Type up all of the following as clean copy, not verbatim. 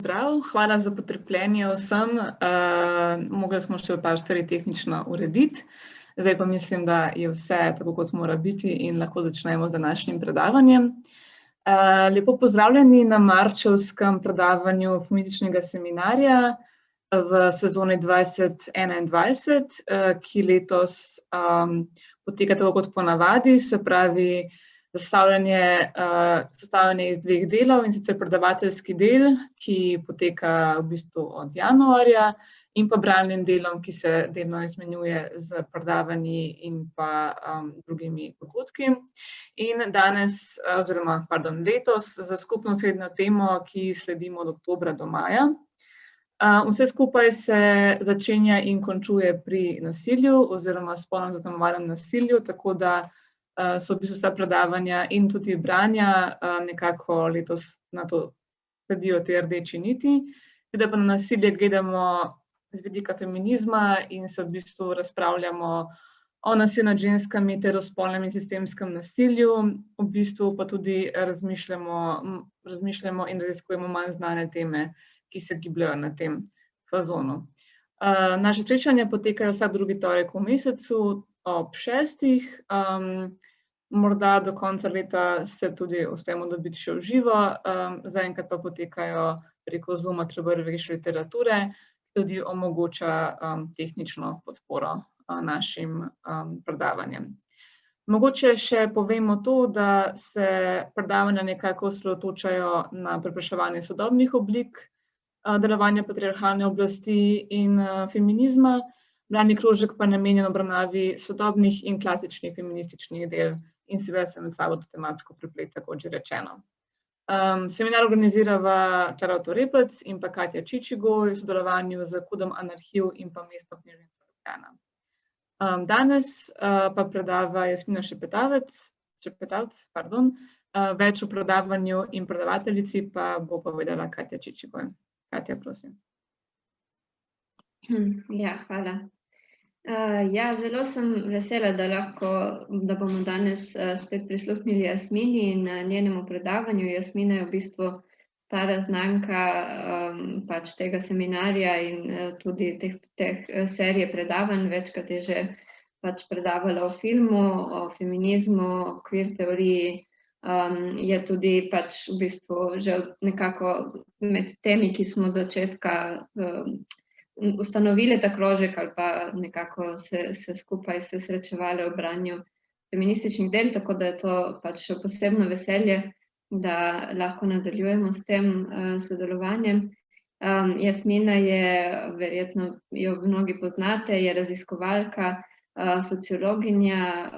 pozdrav, hvala za potrpljenje vsem. Mogli smo še par stvari tehnično urediti, zdaj pa mislim, da je vse tako, kot mora biti in lahko začnemo z današnjim predavanjem. Lepo pozdravljeni na marčevskem predavanju feminističnega seminarja v sezoni 2021, ki letos poteka tako kot ponavadi, se pravi sestavljanje iz dveh delov, in sicer predavateljski del, ki poteka v bistvu od januarja, in pa bralnim delom, ki se delno izmenjuje z predavanji in pa drugimi dogodki. In letos za skupno srednjo temo, ki sledimo od oktobra do maja. Vse skupaj se začenja in končuje pri nasilju oziroma spolno zaznamovanem nasilju, tako da so v bistvu vsa predavanja in tudi branja nekako letos na to sledijo te rdeči niti. Zdaj pa na nasilje gledamo z vidika feminizma in se v bistvu razpravljamo o nasilju nad ženskami ter o spolnem in sistemskem nasilju, v bistvu pa tudi razmišljamo in raziskujemo manj znane teme, ki se gibljajo na tem fazonu. Naše srečanja potekajo vsak drugi torek v mesecu ob 6. Morda do konca leta se tudi uspemo dobiti še v živo, zaenkrat pa potekajo preko Zooma Vrvež literature, tudi omogoča tehnično podporo našim predavanjem. Mogoče še povemo to, da se predavanja nekako osredotočajo na preprečevanje sodobnih oblik delovanja patriarhalne oblasti in feminizma, bralni krožek pa namenjen obravnavi sodobnih in klasičnih feminističnih del in seveda se med sabo tematsko prepleta, kot že rečeno. Seminar organizirava Klara Avtorepec in pa Katja Čičigoj v sodelovanju z KUD-om Anarhiv in pa Mestno knjižnico Ljubljana. Danes pa predava Jasmina Šepetavc, več o predavanju in predavateljici pa bo povedala Katja Čičigoj. Katja, prosim. Ja, hvala. Zelo sem vesela, da bomo danes spet prisluhnili Jasmini in njenemu predavanju. Jasmina je v bistvu stara znanka tega seminarja in tudi teh serije predavanj. Večkrat je že predavala o filmu, o feminizmu, o queer teoriji. Je tudi v bistvu že nekako med temi, ki smo od začetka ustanovili ta krožek ali pa nekako se skupaj srečevali v branju feminističnih del, tako da je to še posebno veselje, da lahko nadaljujemo s tem sodelovanjem. Jasmina je, verjetno jo mnogi poznate, je raziskovalka, sociologinja,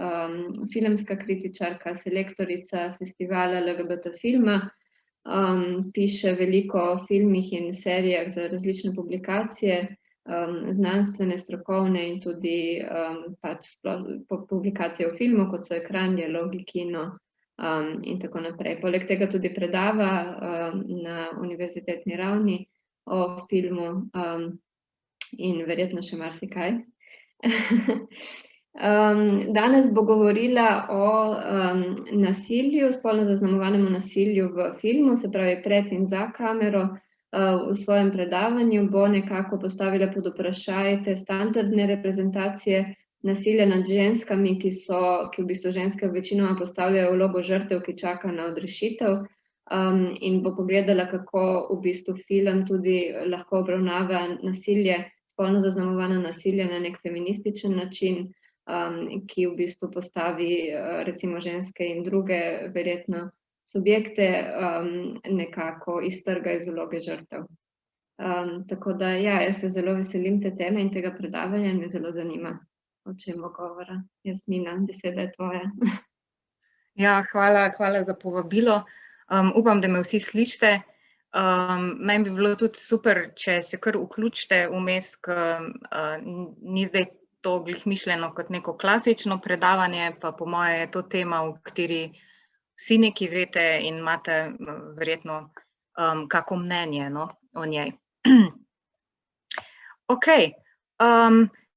filmska kritičarka, selektorica festivala LGBT filma, piše veliko o filmih in serijah za različne publikacije, znanstvene, strokovne in tudi publikacije o filmu, kot so Ekran, Dialogi, Kino in tako naprej. Poleg tega tudi predava na univerzitetni ravni o filmu in verjetno še marsikaj. Danes bo govorila o nasilju, spolno zaznamovanem nasilju v filmu, se pravi pred in za kamero. V svojem predavanju bo nekako postavila pod vprašaj te standardne reprezentacije nasilja nad ženskami, ki v bistvu ženske večinoma postavljajo vlogo žrtev, ki čaka na odrešitev, in bo pogledala, kako v bistvu film tudi lahko obravnava nasilje, spolno zaznamovano nasilje na nek feminističen način, ki v bistvu postavi recimo ženske in druge verjetno subjekte nekako iztrga iz vloge žrtev. Tako da jaz se zelo veselim te teme in tega predavanja in me zelo zanima, o čem bo govora. Jasmina, beseda je tvoja. Ja, hvala za povabilo. Upam, da me vsi slišite. Meni bi bilo tudi super, če se kar vključite vmes, ni zdaj to glih mišljeno kot neko klasično predavanje, pa po moje je to tema, v kateri vsi nekaj veste in imate verjetno kako mnenje o njej.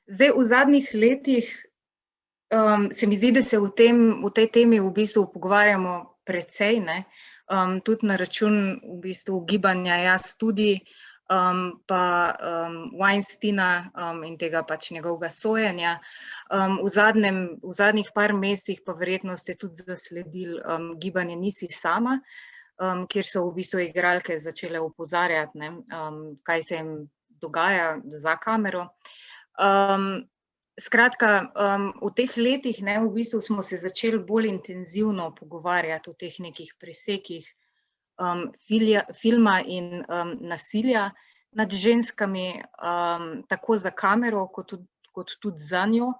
Zdaj v zadnjih letih se mi zdi, da se v tej temi v bistvu pogovarjamo precej, tudi na račun v bistvu gibanja Jaz tudi, pa Weinsteina in tega pač njegovega sojenja. V zadnjih par mesecih pa verjetno ste tudi zasledili gibanje Nisi sama, kjer so v bistvu igralke začele opozarjati, ne, kaj se jim dogaja za kamero. Skratka, v teh letih, ne, v bistvu smo se začeli bolj intenzivno pogovarjati o teh nekih presekih filma in nasilja nad ženskami, tako za kamero kot tudi za njo,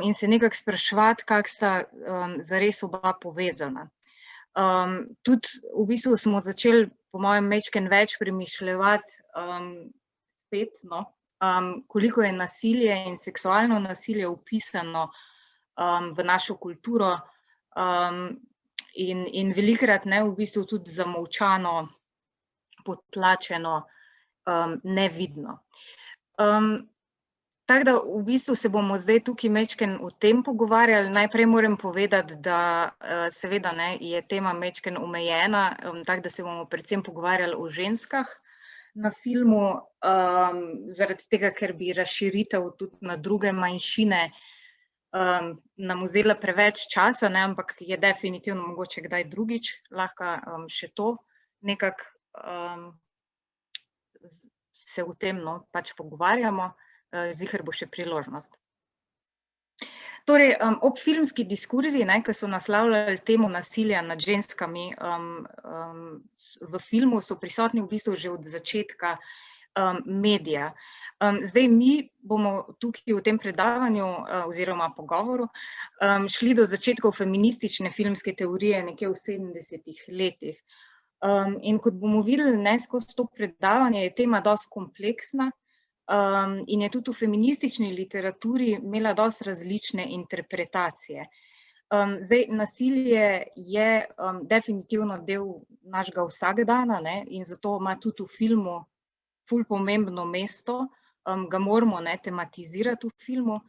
in se nekako spraševati, kako sta zares oba povezana. Tudi v bistvu smo začeli, po mojem, majčkeno več premišljevati spet, no, koliko je nasilje in seksualno nasilje vpisano v našo kulturo in velikokrat, ne, v bistvu tudi zamolčano, potlačeno, nevidno. Tako da v bistvu se bomo zdaj tukaj majčkeno o tem pogovarjali. Najprej moram povedati, da seveda, ne, je tema majčkeno omejena, tako da se bomo predvsem pogovarjali o ženskah na filmu, zaradi tega, ker bi razširitev tudi na druge manjšine nam vzela preveč časa, ne, ampak je definitivno mogoče kdaj drugič lahko še to nekako se o tem, no, pač pogovarjamo, ziher bo še priložnost. Torej, ob filmski diskurziji, ne, ki so naslavljali temo nasilja nad ženskami v filmu, so prisotni v bistvu že od začetka medija. Zdaj mi bomo tukaj v tem predavanju oziroma pogovoru šli do začetkov feministične filmske teorije nekje v 70. letih. In kot bomo videli, ne, skozi to predavanje, je tema dosti kompleksna in je tudi v feministični literaturi imela dosti različne interpretacije. Zdaj, nasilje je definitivno del našega vsakdana, ne, in zato ima tudi v filmu ful pomembno mesto, ga moramo, ne, tematizirati v filmu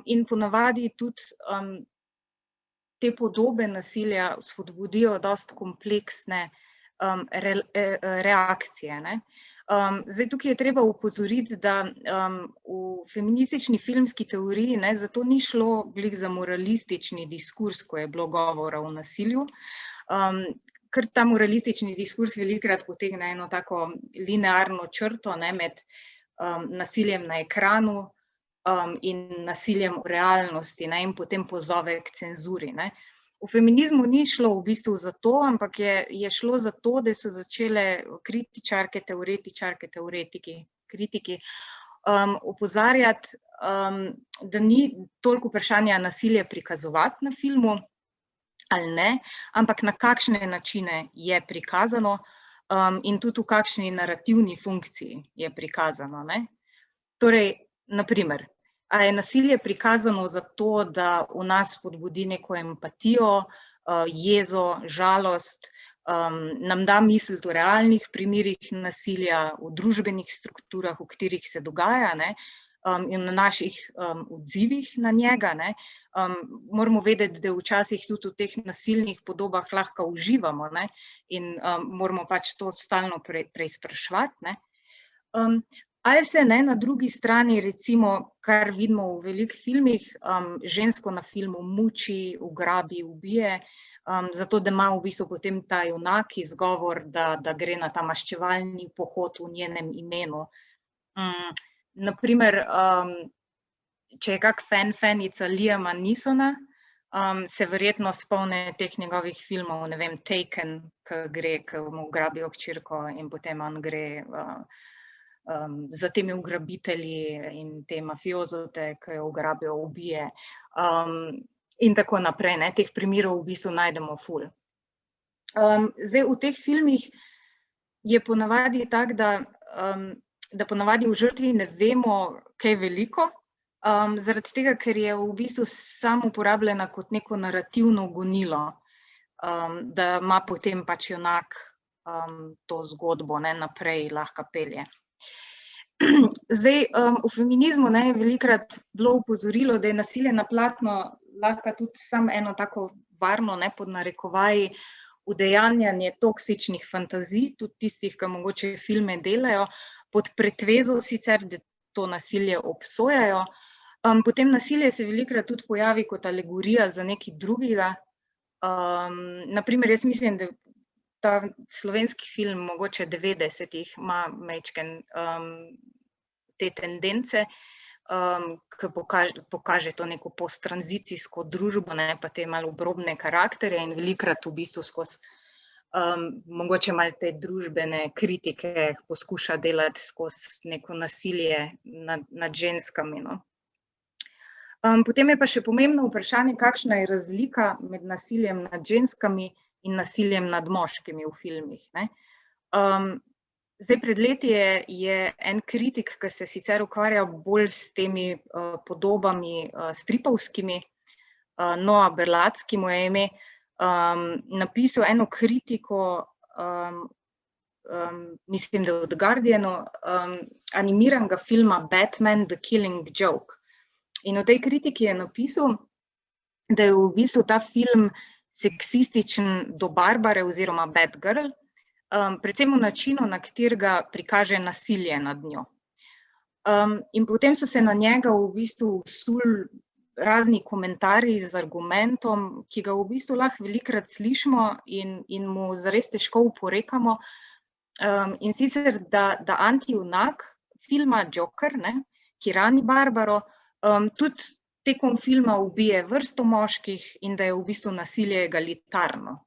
in ponavadi tudi te podobe nasilja spodbudijo dosti kompleksne reakcije, ne. Zdaj, tukaj je treba opozoriti, da v feministični filmski teoriji, ne, zato ni šlo glih za moralistični diskurz, ko je bilo govora o nasilju, ker ta moralistični diskurz velikokrat potegne eno tako linearno črto, ne, med nasiljem na ekranu in nasiljem v realnosti, ne, in potem pozove k cenzuri, ne. V feminizmu ni šlo v bistvu za to, ampak je šlo za to, da so začele kritičarke, teoretiki, kritiki opozarjati, da ni toliko vprašanja nasilje prikazovati na filmu ali ne, ampak na kakšne načine je prikazano in tudi v kakšni narativni funkciji je prikazano, ne. Torej, na primer, a je nasilje prikazano zato, da v nas spodbudi neko empatijo, jezo, žalost, nam da misliti o realnih primerih nasilja, v družbenih strukturah, v katerih se dogaja, ne, in na naših odzivih na njega, ne. Moramo vedeti, da včasih tudi v teh nasilnih podobah lahko uživamo, ne, in moramo pač to stalno preizpraševati, ne. Ali se, ne, na drugi strani, recimo, kar vidimo v veliko filmih, žensko na filmu muči, ugrabi, ubije, zato da ima v bistvu potem ta junak izgovor, da gre na ta maščevalni pohod v njenem imenu. Na primer, če je kak fanica Liama Neesona, se verjetno spomne teh njegovih filmov, ne vem, Taken, ki mu ugrabijo hčerko in potem on gre za temi ugrabitelji in te mafiozote, ki jo ugrabijo, ubije in tako naprej, ne, teh primerov v bistvu najdemo ful. Zdaj, v teh filmih je ponavadi tako, da ponavadi v žrtvi ne vemo kaj veliko, zaradi tega, ker je v bistvu samo uporabljena kot neko narativno gonilo, da ima potem pač junak to zgodbo, ne, naprej lahko pelje. Zdaj, v feminizmu, ne, je velikokrat bilo opozorilo, da je nasilje na platno lahko tudi samo eno tako varno, ne, pod narekovaji, udejanjanje toksičnih fantazij, tudi tistih, ki mogoče filme delajo, pod pretvezo sicer, da to nasilje obsojajo. Potem nasilje se velikokrat tudi pojavi kot alegorija za nekaj drugega. Naprimer, jaz mislim, da ta slovenski film, mogoče 90-ih, ima majčkeno te tendence, ki pokaže to neko posttranzicijsko družbo, ne, pa te malo obrobne karakterje in velikokrat v bistvu skozi mogoče malo te družbene kritike poskuša delati skozi neko nasilje nad ženskami, no. Potem je pa še pomembno vprašanje, kakšna je razlika med nasiljem nad ženskami in nasiljem nad moškimi v filmih, ne. Zdaj, pred leti je en kritik, ki se sicer ukvarja bolj s temi podobami stripovskimi, Noah Berlatski mu je ime, napisal eno kritiko, mislim, da od Guardianu, animiranega filma Batman The Killing Joke. In v tej kritiki je napisal, da je v bistvu ta film seksističen do Barbare oziroma Batgirl, predvsem v načinu, na katerega prikaže nasilje nad njo. In potem so se na njega v bistvu vsuli razni komentarji z argumentom, ki ga v bistvu lahko velikokrat slišimo in mu zares težko oporekamo. In sicer, da antijunak filma Joker, ne, ki rani Barbaro, tudi tekom filma ubije vrsto moških in da je v bistvu nasilje egalitarno.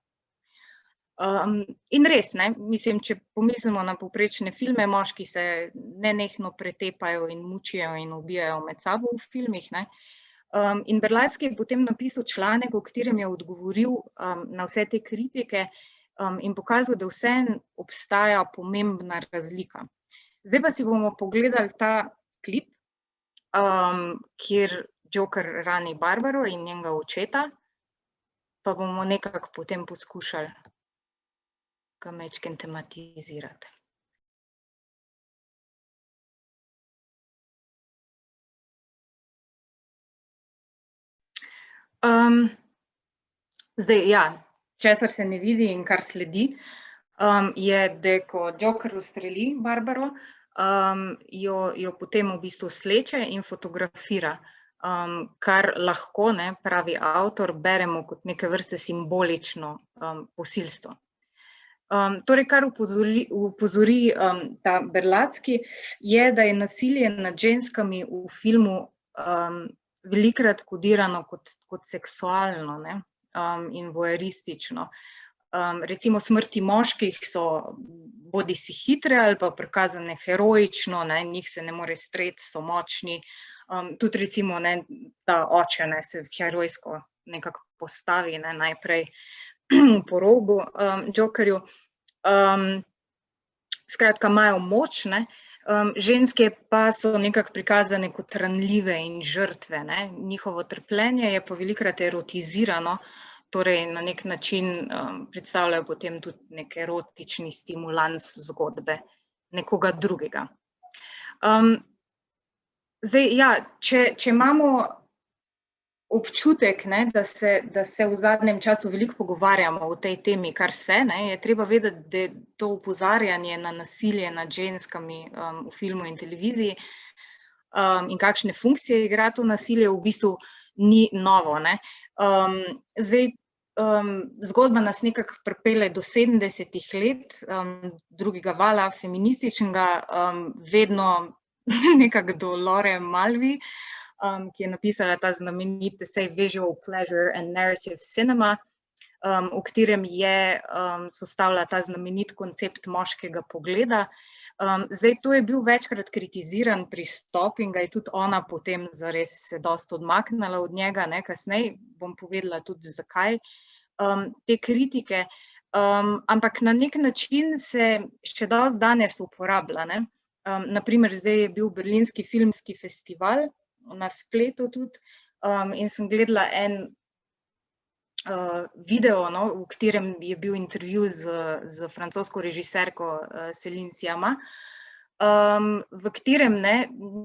In res, ne, mislim, če pomislimo na povprečne filme, moški se nenehno pretepajo in mučijo in ubijajo med sabo v filmih, ne. In Berlatski je potem napisal članek, v katerem je odgovoril na vse te kritike in pokazal, da vseeno obstaja pomembna razlika. Zdaj pa si bomo pogledali ta klip, kjer Joker rani Barbaro in njenega očeta, pa bomo nekako potem poskušali ga majčkeno tematizirati. Zdaj, ja, česar se ne vidi in kar sledi, je, da ko Joker ustreli Barbaro, jo potem v bistvu sleče in fotografira, kar lahko, ne, pravi avtor, beremo kot neke vrste simbolično posilstvo. Torej, kar opozori ta Berlatski, je, da je nasilje nad ženskami v filmu velikokrat kodirano kot seksualno, ne, in voyeuristično. Recimo smrti moških so bodisi hitre ali pa prikazane heroično, ne, njih se ne more streti, so močni. Tudi recimo, ne, ta oče, ne, se herojsko nekako postavi, ne, najprej po robu Jokerju. Skratka, imajo moč, ne. Ženske pa so nekako prikazane kot ranljive in žrtve, ne. Njihovo trpljenje je pa velikokrat erotizirano, torej na nek način predstavljajo potem tudi nek erotični stimulans zgodbe nekoga drugega. Zdaj, ja, če imamo občutek, ne, da se v zadnjem času veliko pogovarjamo o tej temi, kar se, ne, je treba vedeti, da to opozarjanje na nasilje nad ženskami v filmu in televiziji in kakšne funkcije igra to nasilje, v bistvu ni novo, ne. Zdaj, zgodba nas nekako pripelje do 70-ih let, drugega vala feminističnega, vedno nekako do Lore Mulvey, ki je napisala ta znameniti esej Visual Pleasure and Narrative Cinema, v katerem je vzpostavila ta znameniti koncept moškega pogleda. Zdaj, to je bil večkrat kritiziran pristop in ga je tudi ona potem zares se dosti odmaknila od njega, ne, kasneje bom povedala tudi zakaj te kritike, ampak na nek način se še dosti danes uporablja, ne. Naprimer, zdaj je bil Berlinski filmski festival na spletu tudi in sem gledala en video, no, v katerem je bil intervju z francosko režiserko Céline Sciamma, v katerem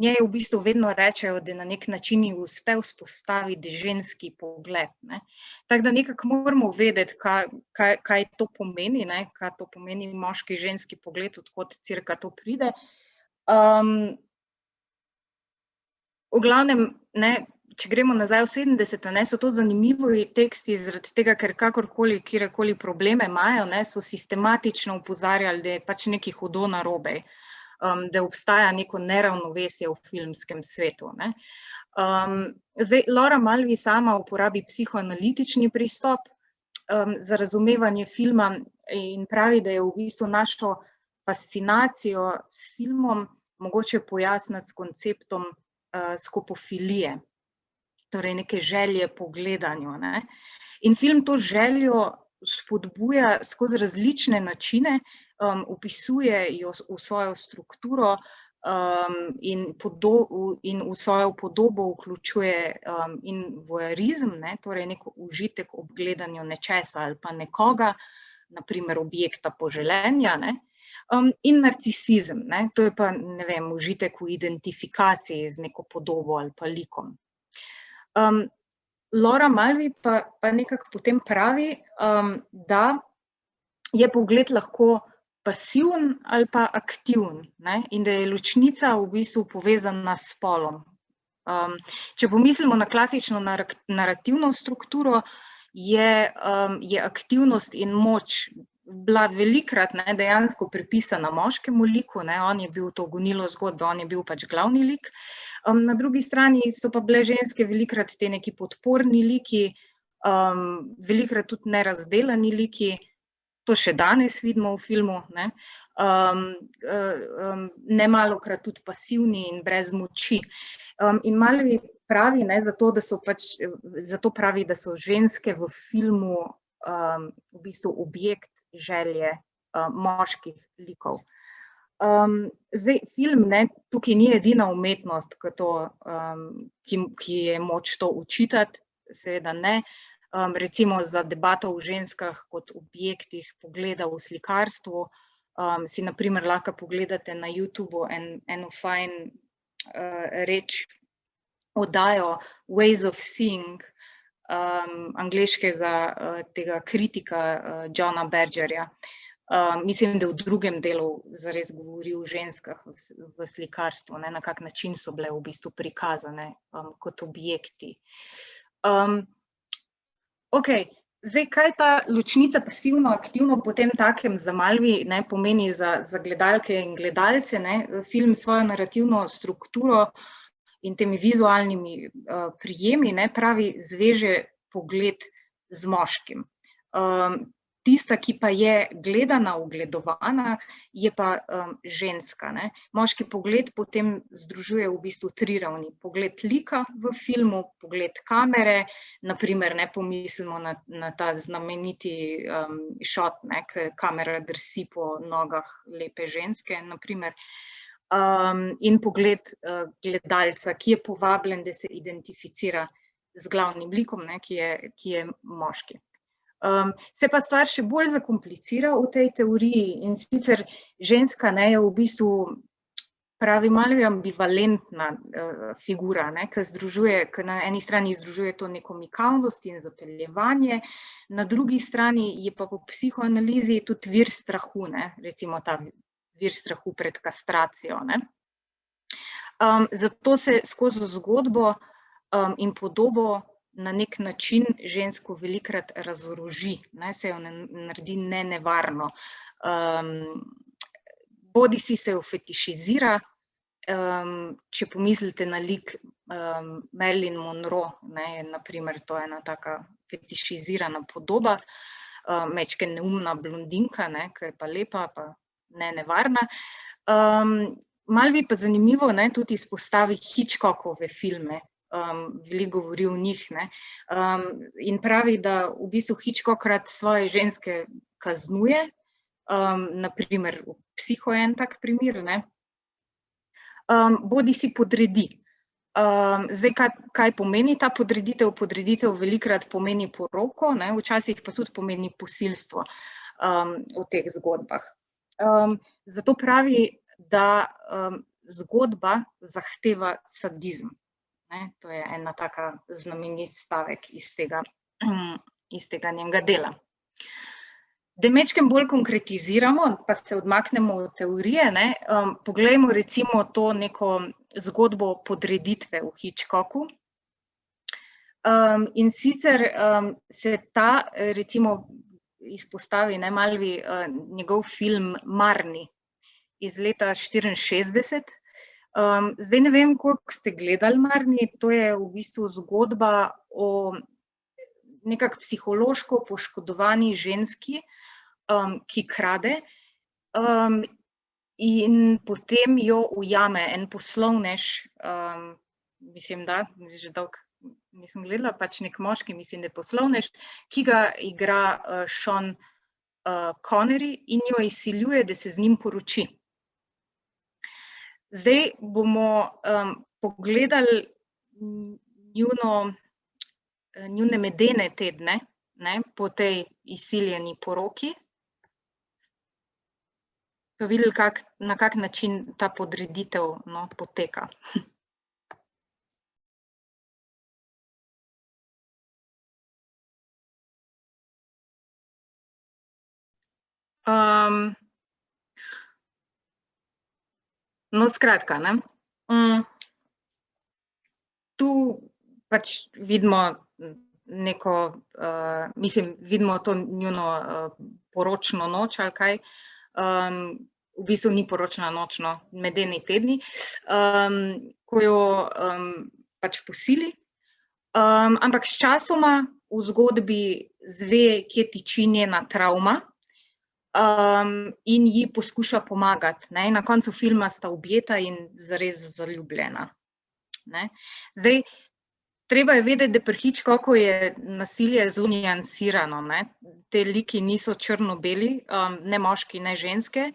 njej v bistvu vedno rečejo, da na nek način ji uspe vzpostaviti ženski pogled. Tako da nekako moramo vedeti, kaj to pomeni, kaj to pomeni moški ženski pogled, odkot cirka to pride. V glavnem, če gremo nazaj v 70, so to zanimivi teksti, zaradi tega, ker kakorkoli, kjerkoli probleme imajo, so sistematično opozarjali, da je pač nekaj hudo narobe, da obstaja neko neravnovesje v filmskem svetu. Zdaj, Laura Mulvey sama uporabi psihoanalitični pristop za razumevanje filma in pravi, da je v bistvu našo fascinacijo s filmom mogoče pojasniti s konceptom skopofilije, torej neke želje po gledanju. In film to željo spodbuja skozi različne načine, opisuje jo v svojo strukturo in v svojo podobo vključuje in voyeurizem, torej neko užitek ob gledanju nečesa ali pa nekoga, naprimer objekta poželenja, in narcisizem, to je pa, ne vem, užitek v identifikaciji z neko podobo ali pa likom. Laura Mulvey pa nekako potem pravi, da je pogled lahko pasiven ali pa aktiven, in da je ločnica v bistvu povezana s spolom. Če pomislimo na klasično narativno strukturo, je aktivnost in moč bila velikrat dejansko pripisana moškemu liku, on je bil to gonilo zgodbe, on je bil pač glavni lik. Na drugi strani so pa bile ženske velikrat te neki podporni liki, velikrat tudi nerazdelani liki, to še danes vidimo v filmu, nemalokrat tudi pasivni in brez moči. In Mulvey pravi, zato pravi, da so ženske v filmu v bistvu objekt želje moških likov. Zdaj, film tukaj ni edina umetnost, ki je moč to učitati, seveda ne. Recimo za debato o ženskah kot objektih pogleda v slikarstvu, si na primer lahko pogledate na YouTubeu eno fajn reč oddajo Ways of Seeing, angleškega tega kritika Johna Bergerja. Mislim, da v drugem delu zares govori o ženskah v slikarstvu, na kak način so bile v bistvu prikazane kot objekti. Zdaj, kaj ta ločnica pasivno-aktivno potem takem za Mulvey pomeni za gledalke in gledalce? Film svojo narativno strukturo in temi vizualnimi prijemi, pravi, zveže pogled z moškim. Tista, ki pa je gledana, ugledovana, je pa ženska. Moški pogled potem združuje v bistvu 3 ravni. Pogled lika v filmu, pogled kamere, naprimer, pomislimo na ta znameniti shot, ko kamera drsi po nogah lepe ženske, naprimer, in pogled gledalca, ki je povabljen, da se identificira z glavnim likom, ki je moški. Se pa stvar še bolj zakomplicira v tej teoriji in sicer ženska je v bistvu, pravi Mulvey, ambivalentna figura, ki na eni strani združuje to neko mikavnost in zapeljevanje, na drugi strani je pa po psihoanalizi tudi vir strahu, recimo ta vir strahu pred kastracijo. Zato se skozi zgodbo in podobo na nek način žensko velikrat razoroži, se jo naredi nenevarno. Bodisi se jo fetišizira, če pomislite na lik Marilyn Monroe, naprimer, to je ena taka fetišizirana podoba, majčkeno neumna blondinka, ki je pa lepa, pa nenevarna. Mulvey pa zanimivo tudi izpostavi Hitchcockove filme, veliko govori o njih, in pravi, da v bistvu Hitchcock rad svoje ženske kaznuje, naprimer v Psiho je en tak primer, bodisi podredi. Zdaj, kaj pomeni ta podreditev? Podreditev velikrat pomeni poroko, včasih pa tudi pomeni posilstvo v teh zgodbah. Zato pravi, da zgodba zahteva sadizem. Ne? To je ena taka znamenit stavek iz tega njenega dela. Da mečkem bolj konkretiziramo, pa se odmaknemo od teorije, ne? Poglejmo recimo to neko zgodbo podreditve v Hitchcocku. In sicer se ta recimo izpostavi, ne, Malvi, njegov film Marni iz leta 1964. Zdaj ne vem, koliko ste gledali Marni, to je v bistvu zgodba o nekako psihološko poškodovani ženski, ki krade, in potem jo ujame en poslovnež, mislim, da, že dolgo nisem gledala, pač nek moški, mislim, da je poslovnež, ki ga igra Sean Connery in jo izsiljuje, da se z njim poroči. Zdaj bomo pogledali njune medene tedne, ne, po tej izsiljeni poroki, pa videli, na kak način ta podreditev, no, poteka. No, skratka, ne. Tu pač vidimo neko, mislim, vidimo to njuno poročno noč ali kaj, v bistvu ni poročna noč, no, medeni tedni, ko jo pač posili, ampak sčasoma v zgodbi zve, kje tiči njena travma, in ji poskuša pomagati, ne, na koncu filma sta objeta in zares zaljubljena, ne. Zdaj, treba je vedeti, da pri Hitchcocku je nasilje zelo niansirano, ne, te liki niso črno-beli, ne moški, ne ženske,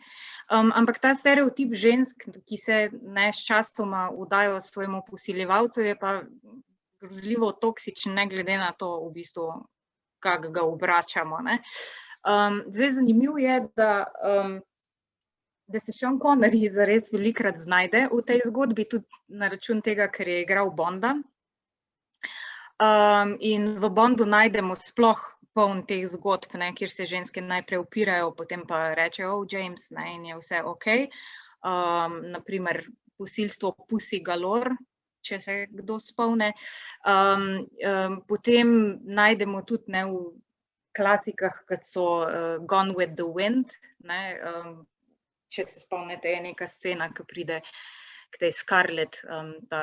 ampak ta stereotip žensk, ki se, ne, sčasoma vdajo svojemu posiljevalcu, je pa grozljivo toksičen, ne glede na to, v bistvu, kako ga obračamo, ne. Zdaj, zanimivo je, da se Sean Connery zares velikokrat znajde v tej zgodbi, tudi na račun tega, ker je igral Bonda. In v Bondu najdemo sploh poln teh zgodb, ne, kjer se ženske najprej upirajo, potem pa rečejo, oh, James, ne, in je vse okej. Na primer, posilstvo Pussy Galore, če se kdo spomne. Potem najdemo tudi, ne, v klasikah, kot so Gone with the Wind, ne, če se spomnite, je neka scena, ki pride k tej Scarlett, ta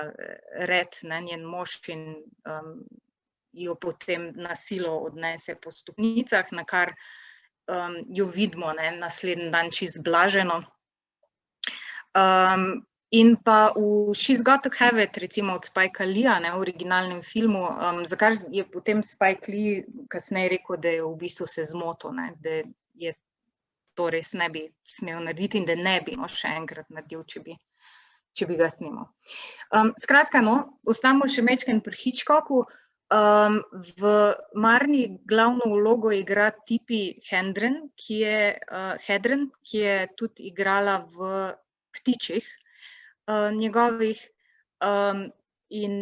Red, ne, njen mož, in jo potem na silo odnese po stopnicah, na kar jo vidimo, ne, naslednji dan čisto blaženo. In pa v She's Got to Have It, recimo od Spikea Leea, ne, v originalnem filmu, zakaj je potem Spike Lee kasneje rekel, da je v bistvu se zmotil, ne, da je to res ne bi smel narediti in da ne bi še enkrat naredil, če bi ga snimal. Skratka, no, ostanemo še majčkeno pri Hitchcocku. V Marni glavno vlogo igra Tippi Hedren, ki je tudi igrala v Ptičih njegovih, in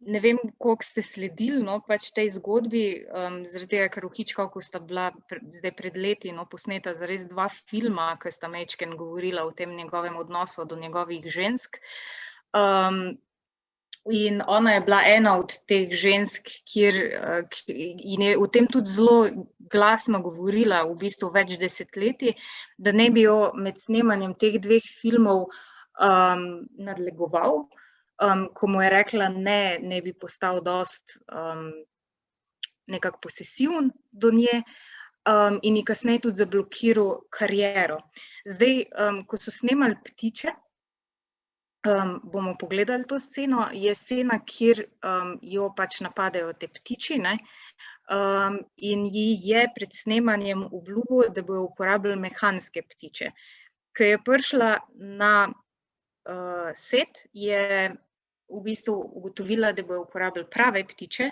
ne vem, koliko ste sledili, no, pač tej zgodbi, zaradi tega, ker v Hitchcocku sta bila zdaj pred leti, no, posneta zares 2 filma, ki sta majčkeno govorila o tem njegovem odnosu do njegovih žensk. In ona je bila ena od teh žensk, in je o tem tudi zelo glasno govorila, v bistvu več desetletij, da ne bi jo med snemanjem teh 2 filmov nadlegoval, ko mu je rekla ne, ne bi postal dosti nekako posesiven do nje, in ji kasneje tudi zablokiral kariero. Zdaj, ko so snemali Ptiče, bomo pogledali to sceno, je scena, kjer jo pač napadejo te ptiči, ne, in ji je pred snemanjem obljubil, da bojo uporabljali mehanske ptiče. Ko je prišla na set, je v bistvu ugotovila, da bojo uporabljali prave ptiče,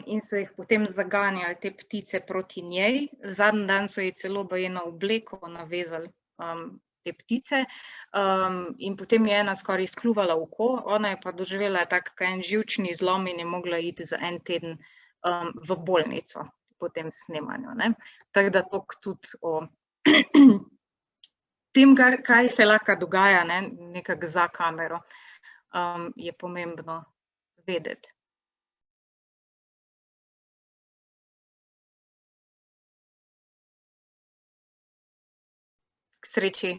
in so jih potem zaganjali te ptice proti njej. Zadnji dan so ji celo baje na obleko navezali te ptice, in potem je ena skoraj izkljuvala oko, ona je pa doživela tak en živčni zlom in je mogla iti za en teden v bolnico po tem snemanju, ne. Tako da toliko tudi o tem, kaj se lahko dogaja, ne, nekako za kamero, je pomembno vedeti. K sreči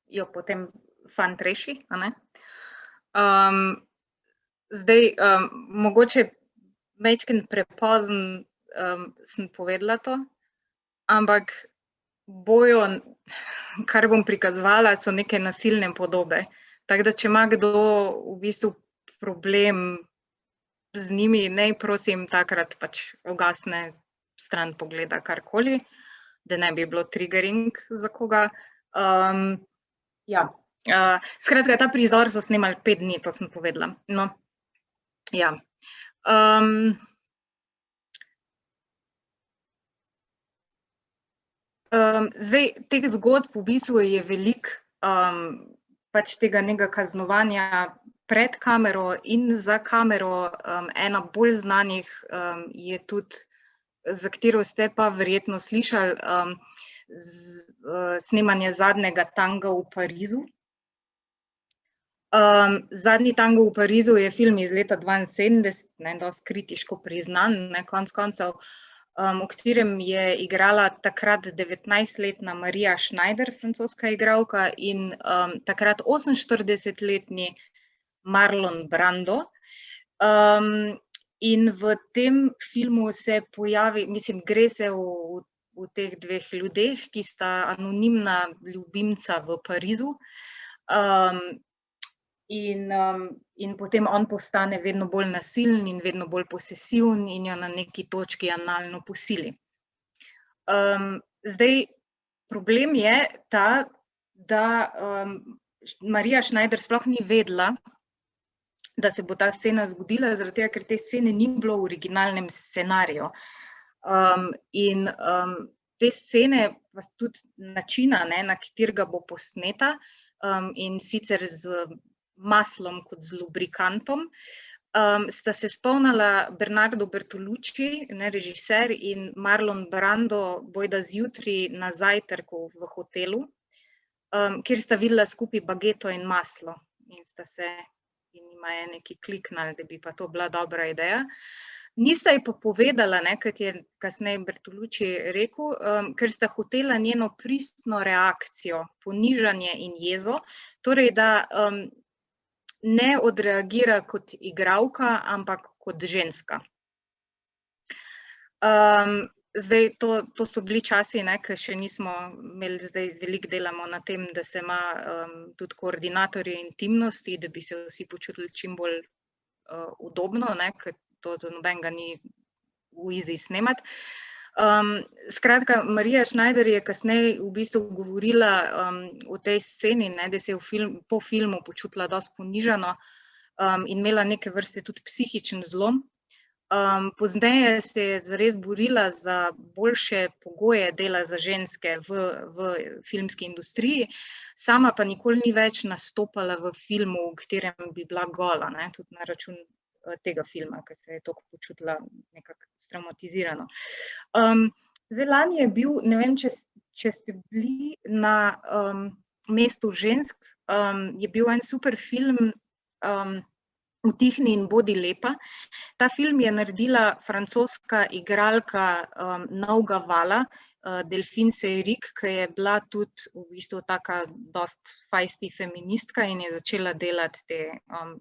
jo potem fant reši, a ne. Zdaj, mogoče majčkeno prepozno sem povedala to, ampak bojo, kar bom prikazovala, so neke nasilne podobe. Tako da, če ima kdo v bistvu problem z njimi, naj prosim takrat pač ugasne stran pogleda karkoli, da ne bi bilo triggering za koga. Ja, skratka, ta prizor so snemali 5 dni, to sem povedala. No, ja. Zdaj, teh zgodb v bistvu je veliko, pač tega nekega kaznovanja pred kamero in za kamero. Ena bolj znanih je tudi, za katero ste pa verjetno slišali, snemanje Zadnjega tanga v Parizu. Zadnji tango v Parizu je film iz leta 1972, ne, dosti kritiško priznan, ne, konec koncev, v katerem je igrala takrat 19-letna Maria Schneider, francoska igralka, in takrat 48-letni Marlon Brando. In v tem filmu se pojavi, mislim, gre se v teh dveh ljudeh, ki sta anonimna ljubimca v Parizu. In potem on postane vedno bolj nasilen in vedno bolj posesiven in jo na neki točki analno posili. Zdaj, problem je ta, da Maria Schneider sploh ni vedela, da se bo ta scena zgodila, zaradi tega, ker te scene ni bilo v originalnem scenariju. In te scene, pa tudi načina, ne, na katerega bo posneta, in sicer z maslom kot z lubrikantom, sta se spomnila Bernardo Bertolucci, ne, režiser, in Marlon Brando bojda zjutraj na zajtrku v hotelu, kjer sta videla skupaj bageto in maslo. In sta se in jima je nekaj kliknilo, da bi pa to bila dobra ideja. Nista ji pa povedala, ne, kot je kasneje Bertolucci rekel, ker sta hotela njeno pristno reakcijo, ponižanje in jezo, torej da ne odreagira kot igralka, ampak kot ženska. Zdaj, to so bili časi, ne, ko še nismo imeli, zdaj veliko delamo na tem, da se ima tudi koordinatorje intimnosti, da bi se vsi počutili čim bolj udobno, ne, ker to za nobenega ni v easy snemati. Skratka, Maria Schneider je kasneje v bistvu govorila o tej sceni, ne, da se je po filmu počutila dosti ponižano in imela neke vrste tudi psihičen zlom. Pozneje se je zares borila za boljše pogoje dela za ženske v filmski industriji, sama pa nikoli ni več nastopala v filmu, v katerem bi bila gola, ne, tudi na račun tega filma, ker se je toliko počutila nekako traumatizirano. Zdaj, lani je bil, ne vem, če ste bili na Mestu žensk, je bil en super film Utihni in bodi lepa. Ta film je naredila francoska igralka novega vala, Delphine Seyrig, ki je bila tudi v bistvu taka dosti feisty feministka in je začela delati te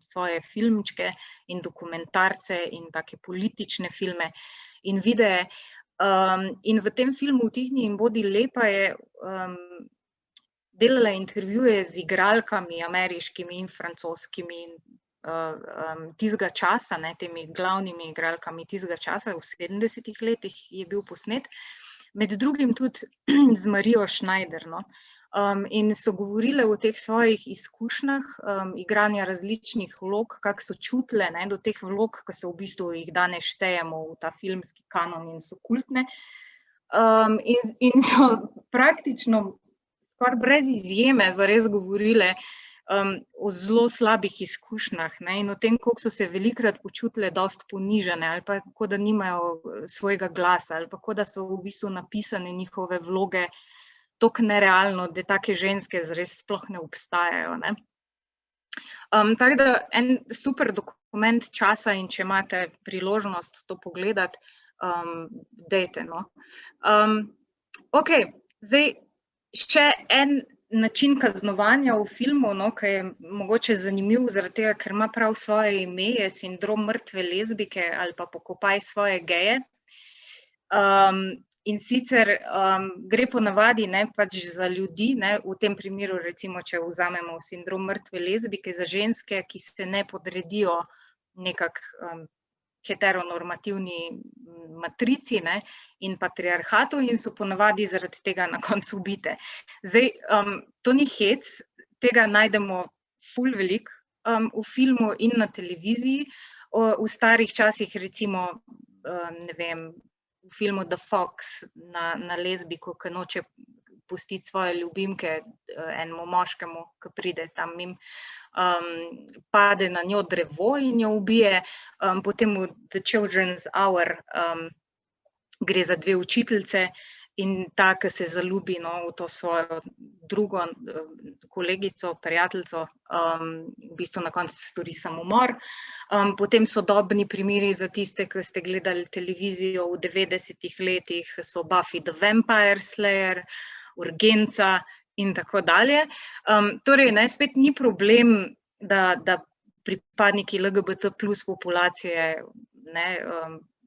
svoje filmčke in dokumentarce in take politične filme in videe. In v tem filmu Utihni in bodi lepa je delala intervjuje z igralkami ameriškimi in francoskimi in tistega časa, ne, temi glavnimi igralkami tistega časa, v 70-ih letih je bil posnet, med drugim tudi z Marijo Schneider, no. In so govorile o teh svojih izkušnjah igranja različnih vlog, kako so čutile, ne, do teh vlog, ki so v bistvu jih danes štejemo v ta filmski kanon in so kultne. In so praktično skoraj brez izjeme zares govorile o zelo slabih izkušnjah, ne, in o tem, koliko so se velikokrat počutile dosti ponižane, ali pa kako da nimajo svojega glasa, ali pa kako da so v bistvu napisane njihove vloge tako nerealno, da take ženske zares sploh ne obstajajo, ne. Tako da en super dokument časa, in če imate priložnost to pogledati, dajte, no. Okej, zdaj še en način kaznovanja v filmu, no, ki je mogoče zanimiv zaradi tega, ker ima prav svoje ime, je sindrom mrtve lezbijke ali pa pokopaj svoje geje. In sicer gre ponavadi, ne, pač za ljudi, ne, v tem primeru recimo, če vzamemo sindrom mrtve lezbijke, za ženske, ki se ne podredijo nekako heteronormativni matrici, ne, in patriarhatu in so ponavadi zaradi tega na koncu ubite. Zdaj, to ni hec, tega najdemo ful veliko v filmu in na televiziji. V starih časih recimo, ne vem, v filmu The Fox na lezbijko, ki noče pustiti svoje ljubimke enemu moškemu, ki pride tam mimo, pade na njo drevo in jo ubije. Potem v The Children's Hour gre za dve učiteljice in ta, ki se zaljubi, no, v to svojo drugo kolegico, prijateljico, v bistvu na koncu stori samomor. Potem sodobni primeri za tiste, ki ste gledali televizijo v 90-ih letih, so Buffy the Vampire Slayer, Urgenca in tako dalje. Torej, ne, spet ni problem, da pripadniki LGBT plus populacije, ne,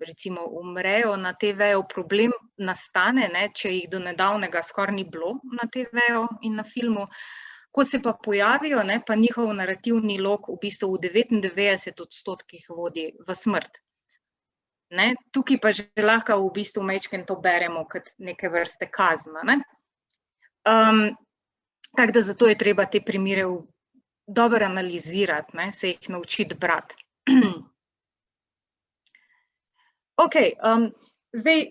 recimo umrejo na TV-ju, problem nastane, ne, če jih do nedavnega skoraj ni bilo na TV-ju in na filmu. Ko se pa pojavijo, ne, pa njihov narativni lok v bistvu v 99% vodi v smrt. Ne, tukaj pa že lahko v bistvu majčkeno to beremo kot neke vrste kazna, ne. Tako da zato je treba te primere dobro analizirati, ne, se jih naučiti brati. Okej, zdaj,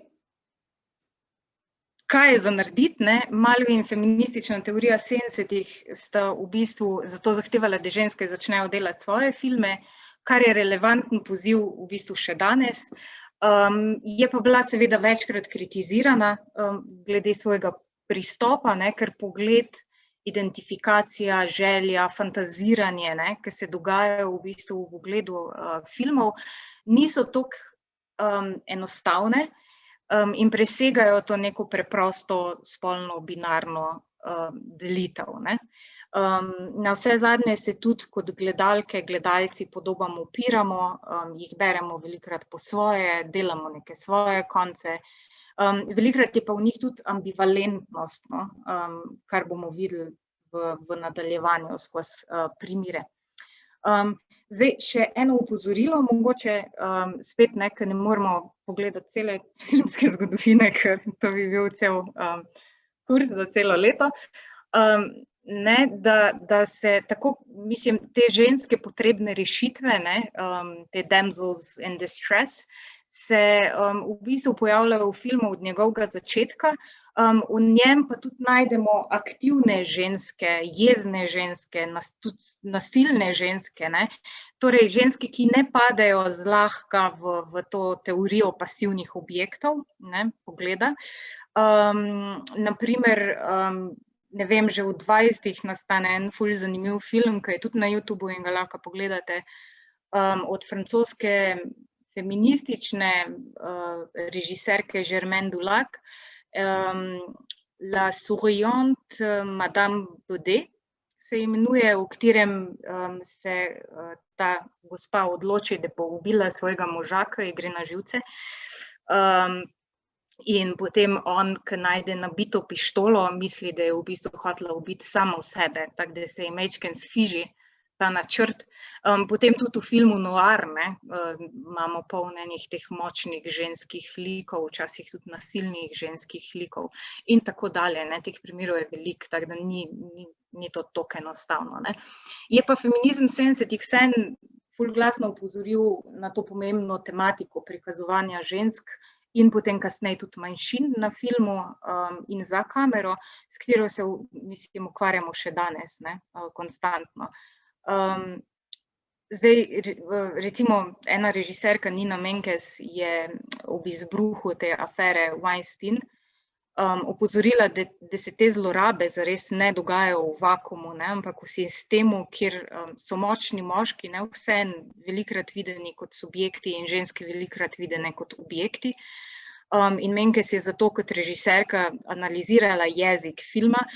kaj je za narediti, ne? Malvi in feministična teorija 70-ih sta v bistvu zato zahtevala, da ženske začnejo delati svoje filme, kar je relevanten poziv v bistvu še danes. Je pa bila seveda večkrat kritizirana glede svojega pristopa, ne, ker pogled, identifikacija, želja, fantaziranje, ne, ki se dogajajo v bistvu v pogledu filmov, niso toliko enostavne in presegajo to neko preprosto spolno binarno delitev, ne. Navsezadnje se tudi kot gledalke, gledalci podobam upiramo, jih beremo velikokrat po svoje, delamo neke svoje konce. Velikokrat je pa v njih tudi ambivalentnost, no, kar bomo videli v nadaljevanju skozi primere. Zdaj, še eno opozorilo, mogoče spet, ne, ker ne moramo pogledati cele filmske zgodovine, ker to bi bil cel kurs za celo leto, ne, da se tako, mislim, te ženske potrebne rešitve, ne, te damsels in distress, se v bistvu pojavljajo v filmu od njegovega začetka, v njem pa tudi najdemo aktivne ženske, jezne ženske, tudi nasilne ženske, ne. Torej, ženske, ki ne padejo zlahka v to teorijo pasivnih objektov, ne, pogleda. Na primer, ne vem, že v 20-ih nastane en ful zanimiv film, ki je tudi na YouTubu in ga lahko pogledate, od francoske feministične režiserke Germaine Dulac, La souriante Madame Baudet se imenuje, v katerem se ta gospa odloči, da bo ubila svojega moža, ki ji gre na živce. In potem on, ki najde nabito pištolo, misli, da je v bistvu hotela ubiti samo sebe, tako da se je majčkeno sfiži ta načrt. Potem tudi v filmu Noir, ne, imamo polnenih teh močnih ženskih likov, včasih tudi nasilnih ženskih likov in tako dalje, ne, teh primerov je veliko, tako da ni to tako enostavno, ne. Je pa feminizem 70-ih vseeno ful glasno opozoril na to pomembno tematiko prikazovanja žensk in potem kasneje tudi manjšin na filmu in za kamero, s katero se, mislim, ukvarjamo še danes, ne, konstantno. Zdaj, recimo, ena režiserka, Nina Menkes, je ob izbruhu te afere Weinstein opozorila, da se te zlorabe zares ne dogajajo v vakuumu, ne, ampak v sistemu, kjer so močni moški, ne, vseeno velikokrat videni kot subjekti in ženske velikokrat videne kot objekti. In Menkes je zato kot režiserka analizirala jezik filma,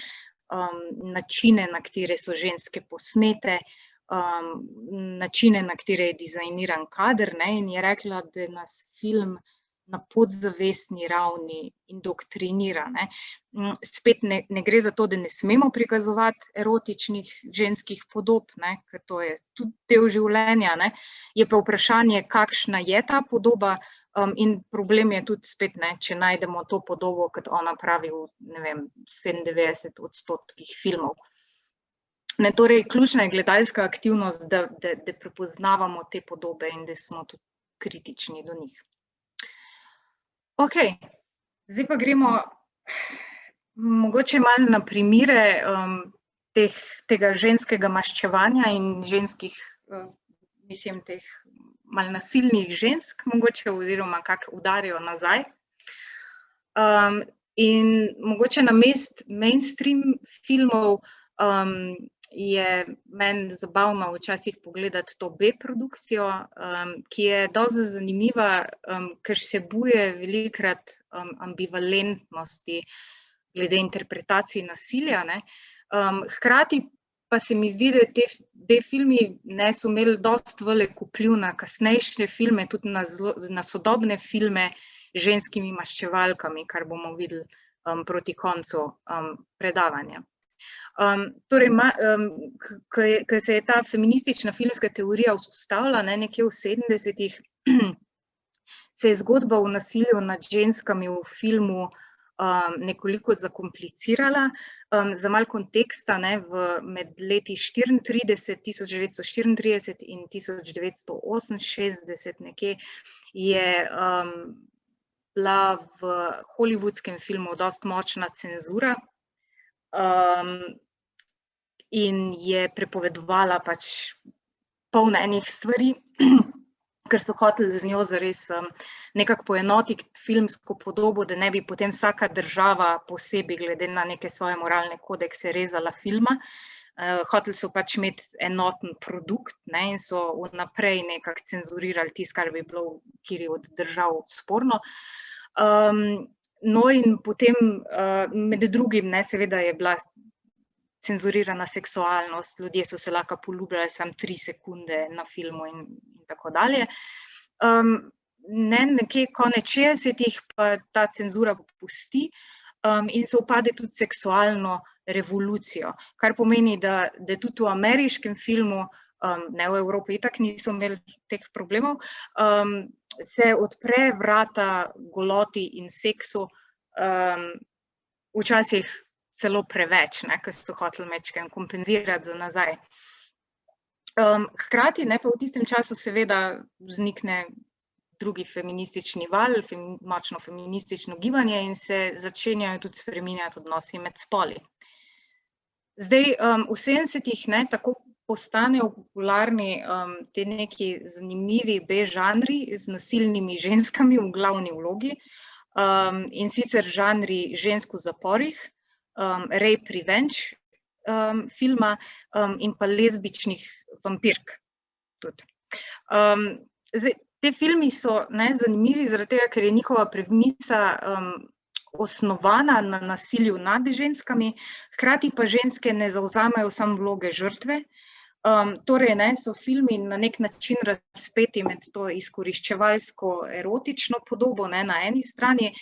načine, na katere so ženske posnete, načine, na katere je dizajniran kader, ne, in je rekla, da nas film na podzavestni ravni indoktrinira, ne. Spet ne gre za to, da ne smemo prikazovati erotičnih ženskih podob, ne, ker to je tudi del življenja, ne. Je pa vprašanje, kakšna je ta podoba, in problem je tudi spet, ne, če najdemo to podobo, kot ona pravi, v, ne vem, 97% filmov. Ne, torej, ključna je gledalska aktivnost, da prepoznavamo te podobe in da smo tudi kritični do njih. Okej, zdaj pa gremo mogoče malo na primere tega ženskega maščevanja in ženskih, mislim, teh malo nasilnih žensk, mogoče, oziroma kako udarijo nazaj. In mogoče namesto mainstream filmov je meni zabavno včasih pogledati to B-produkcijo, ki je dosti zanimiva, ker vsebuje velikokrat ambivalentnosti glede interpretacij nasilja, ne. Hkrati pa se mi zdi, da te B-filmi so imeli dosti velik vpliv na kasnejše filme, tudi na sodobne filme z ženskimi maščevalkami, kar bomo videli proti koncu predavanja. Torej, ko se je ta feministična filmska teorija vzpostavila, ne, nekje v 70-ih, se je zgodba o nasilju nad ženskami v filmu nekoliko zakomplicirala. Za malo konteksta, ne, med leti 1934 in 1968 nekje je bila v hollywoodskem filmu dosti močna cenzura, in je prepovedovala pač polno enih stvari, ker so hoteli z njo zares nekako poenotiti filmsko podobo, da ne bi potem vsaka država posebej glede na neke svoje moralne kodekse rezala filma. Hoteli so pač imeti enoten produkt, ne, in so vnaprej nekako cenzurirali tisto, kar bi bilo v kateri od držav sporno. No, in potem med drugim, ne, seveda je bila cenzurirana seksualnost, ljudje so se lahko poljubljali samo 3 sekunde na filmu in tako dalje. Nekje konec 60-ih pa ta cenzura popusti in se upade tudi seksualno revolucijo, kar pomeni, da tudi v ameriškem filmu, ne v Evropi itak niso imeli teh problemov, se odpre vrata goloti in seksu, včasih celo preveč, ne, ker so hoteli majčkeno kompenzirati za nazaj. Hkrati, ne, pa v tistem času seveda vznikne drugi feministični val, močno feministično gibanje in se začenjajo tudi spreminjati odnosi med spoli. Zdaj, v 70-ih, ne, tako postanejo popularni te neki zanimivi B-žanri z nasilnimi ženskami v glavni vlogi, in sicer žanri žensk v zaporih, rape revenge filma in pa lezbičnih vampirk tudi. Zdaj, te filmi so, ne, zanimivi zaradi tega, ker je njihova premisa osnovana na nasilju nad ženskami, hkrati pa ženske ne zavzamejo samo vloge žrtve. Torej, ne, so filmi na nek način razpeti med to izkoriščevalsko erotično podobo, ne, na eni strani,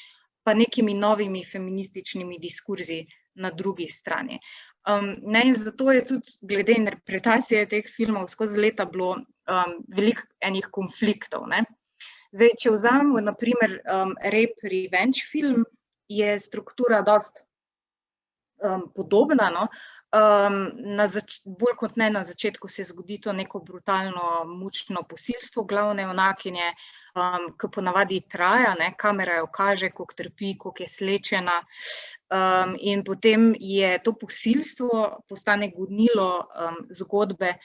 pa nekimi novimi feminističnimi diskurzi na drugi strani. Ne, in zato je tudi glede interpretacije teh filmov skozi leta bilo veliko enih konfliktov, ne. Zdaj, če vzamemo na primer rape revenge film, je struktura dosti podobna, no. Bolj kot ne na začetku se zgodi to neko brutalno, mučno posilstvo glavne junakinje, ki ponavadi traja, ne, kamera jo kaže, koliko trpi, koliko je slečena, in potem je to posilstvo postane gonilo zgodbe,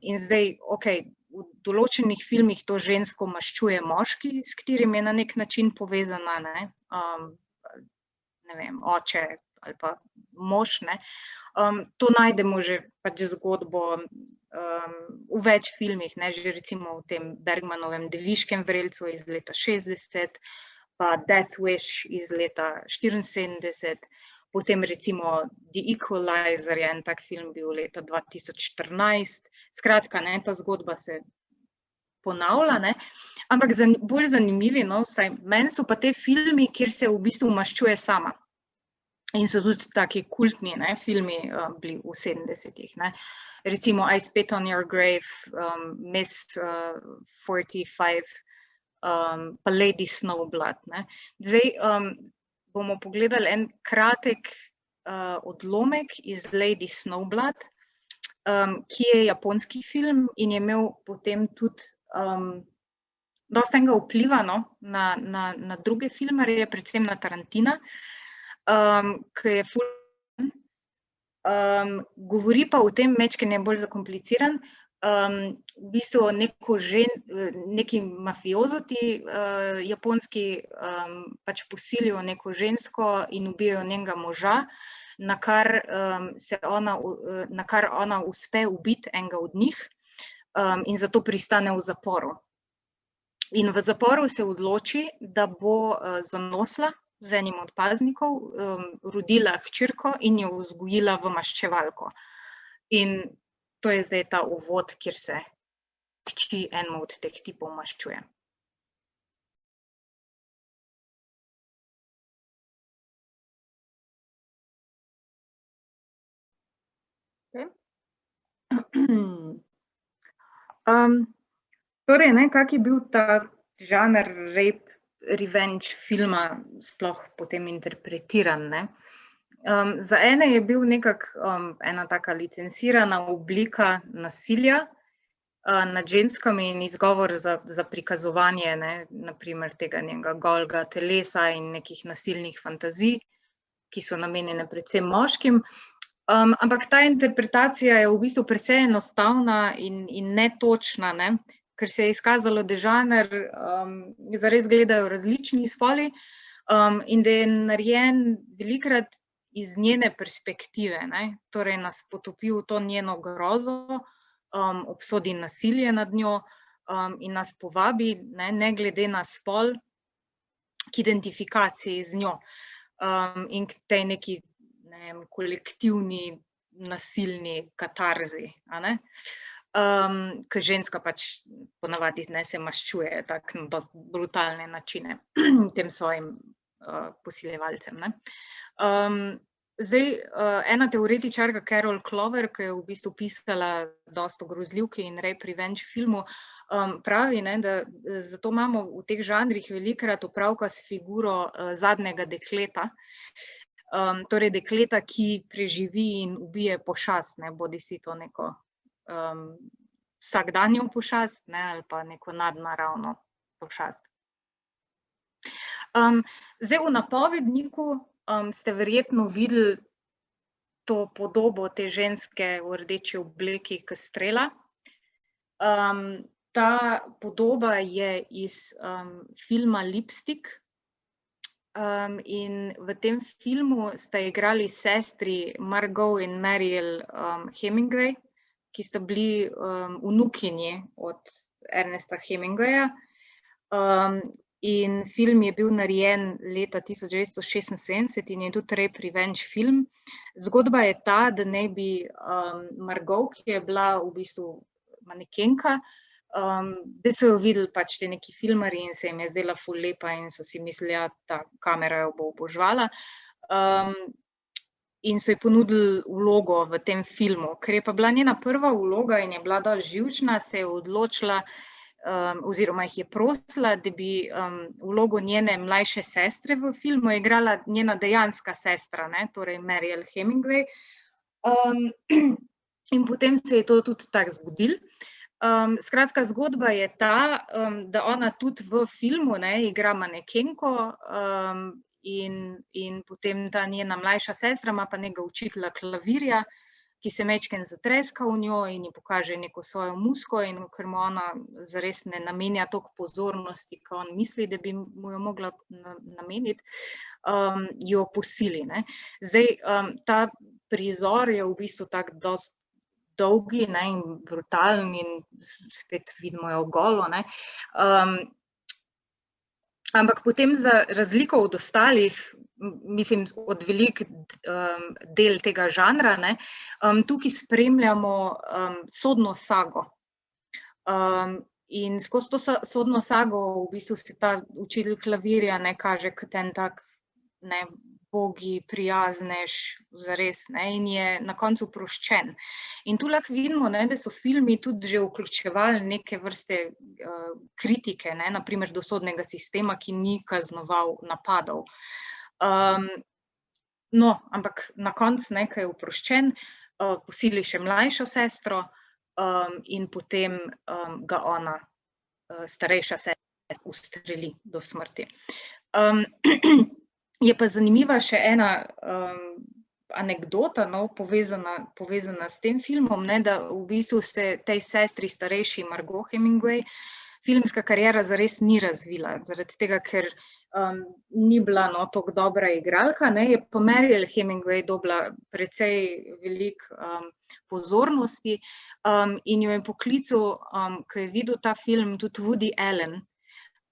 in zdaj, okej, v določenih filmih to žensko maščuje moški, s katerim je na nek način povezana, ne vem, oče ali pa mož, ne. To najdemo že pač zgodbo v več filmih, ne, že recimo v tem Bergmanovem Deviškem vrelcu iz leta 60, pa Death Wish iz leta 74, potem recimo The Equalizer je en tak film bil leta 2014, skratka, ne, ta zgodba se ponavlja, ne, ampak bolj zanimivi, no, vsaj meni so pa te filmi, kjer se v bistvu maščuje sama. In so tudi taki kultni, ne, filmi bili v 70-ih, ne. Recimo I Spit on Your Grave, Miss 45, pa Lady Snowblood, ne. Zdaj bomo pogledali en kratek odlomek iz Lady Snowblood, ki je japonski film in je imel potem tudi dosti enega vpliva, no, na druge filmarje, predvsem na Tarantina, ki je ful, govori pa o tem, majčkeno je bolj zakompliciran, v bistvu neki mafiozoti japonski pač posilijo neko žensko in ubijajo njenega moža, na kar ona uspe ubiti enega od njih, in zato pristane v zaporu. In v zaporu se odloči, da bo zanosla z enim od paznikov, rodila hčerko in jo vzgojila v maščevalko. In to je zdaj ta uvod, kjer se hči enemu od teh tipov maščuje. Torej, ne, kak je bil ta žanr rape revenge filma sploh potem interpretiran, ne. Za ene je bil nekako ena taka licencirana oblika nasilja nad ženskami in izgovor za prikazovanje, ne, na primer tega njenega golega telesa in nekih nasilnih fantazij, ki so namenjene predvsem moškim. Ampak ta interpretacija je v bistvu precej enostavna in netočna, ne, ker se je izkazalo, da žanr zares gledajo različni spoli, in da je narejen velikokrat iz njene perspektive, ne, torej nas potopi v to njeno grozo, obsodi nasilje nad njo, in nas povabi, ne glede na spol, k identifikaciji z njo, in k tej neki, ne vem, kolektivni nasilni katarzi, a ne. Ke ženska pač ponavadi, ne, se maščuje tako na dosti brutalne načine tem svojim posiljevalcem, ne. Zdaj, ena teoretičarka Carol Clover, ki je v bistvu pisala dosti o grozljivki in rape revenge filmu, pravi, ne, da zato imamo v teh žanrih velikokrat opravka s figuro zadnjega dekleta, torej dekleta, ki preživi in ubije pošast, ne, bodisi to neko vsakdanjo pošast, ne, ali pa neko nadnaravno pošast. Zdaj v napovedniku ste verjetno videli to podobo te ženske v rdeči obleki, ki strela. Ta podoba je iz filma Lipstick, in v tem filmu sta igrali sestri Margot in Mariel Hemingway, ki sta bili vnukinji od Ernesta Hemingwaya, in film je bil narejen leta 1976 in je tudi rape revenge film. Zgodba je ta, da naj bi Margot, ki je bila v bistvu manekenka, da so jo videli pač te neki filmarji in se jim je zdela ful lepa in so si mislili, ja, ta kamera jo bo oboževala. In so ji ponudili vlogo v tem filmu. Ker je pa bila njena prva vloga in je bila dosti živčna, se je odločila oziroma jih je prosila, da bi vlogo njene mlajše sestre v filmu igrala njena dejanska sestra, ne, torej Mariel Hemingway. In potem se je to tudi tako zgodilo. Skratka, zgodba je ta, da ona tudi v filmu, ne, igra manekenko, in potem ta njena mlajša sestra ima pa nekega učitelja klavirja, ki se majčkeno zatreska v njo in ji pokaže neko svojo muziko, in ker mu ona zares ne namenja toliko pozornosti, ko on misli, da bi mu jo mogla nameniti, jo posili, ne. Zdaj, ta prizor je v bistvu tako dosti dolgi, ne, in brutalen in spet vidimo jo golo, ne. Ampak potem za razliko od ostalih, mislim, od velik del tega žanra, ne, tukaj spremljamo sodno sago. In skozi to sodno sago v bistvu se ta učitelj klavirja, ne, kaže kot en tak, ne, bogi, prijaznež, zares, ne, in je na koncu oproščen. In tu lahko vidimo, ne, da so filmi tudi že vključevali neke vrste kritike, ne, na primer do sodnega sistema, ki ni kaznoval napadov. No, ampak na koncu, ne, ko je oproščen, posili še mlajšo sestro, in potem ga ona, starejša sestra, ustreli do smrti. Je pa zanimiva še ena anekdota, no, povezana s tem filmom, ne, da v bistvu se tej sestri starejši Margot Hemingway filmska kariera zares ni razvila, zaradi tega, ker ni bila, no, toliko dobra igralka, ne, je pa Mariel Hemingway dobila precej veliko pozornosti, in jo je poklical, ko je videl ta film, tudi Woody Allen,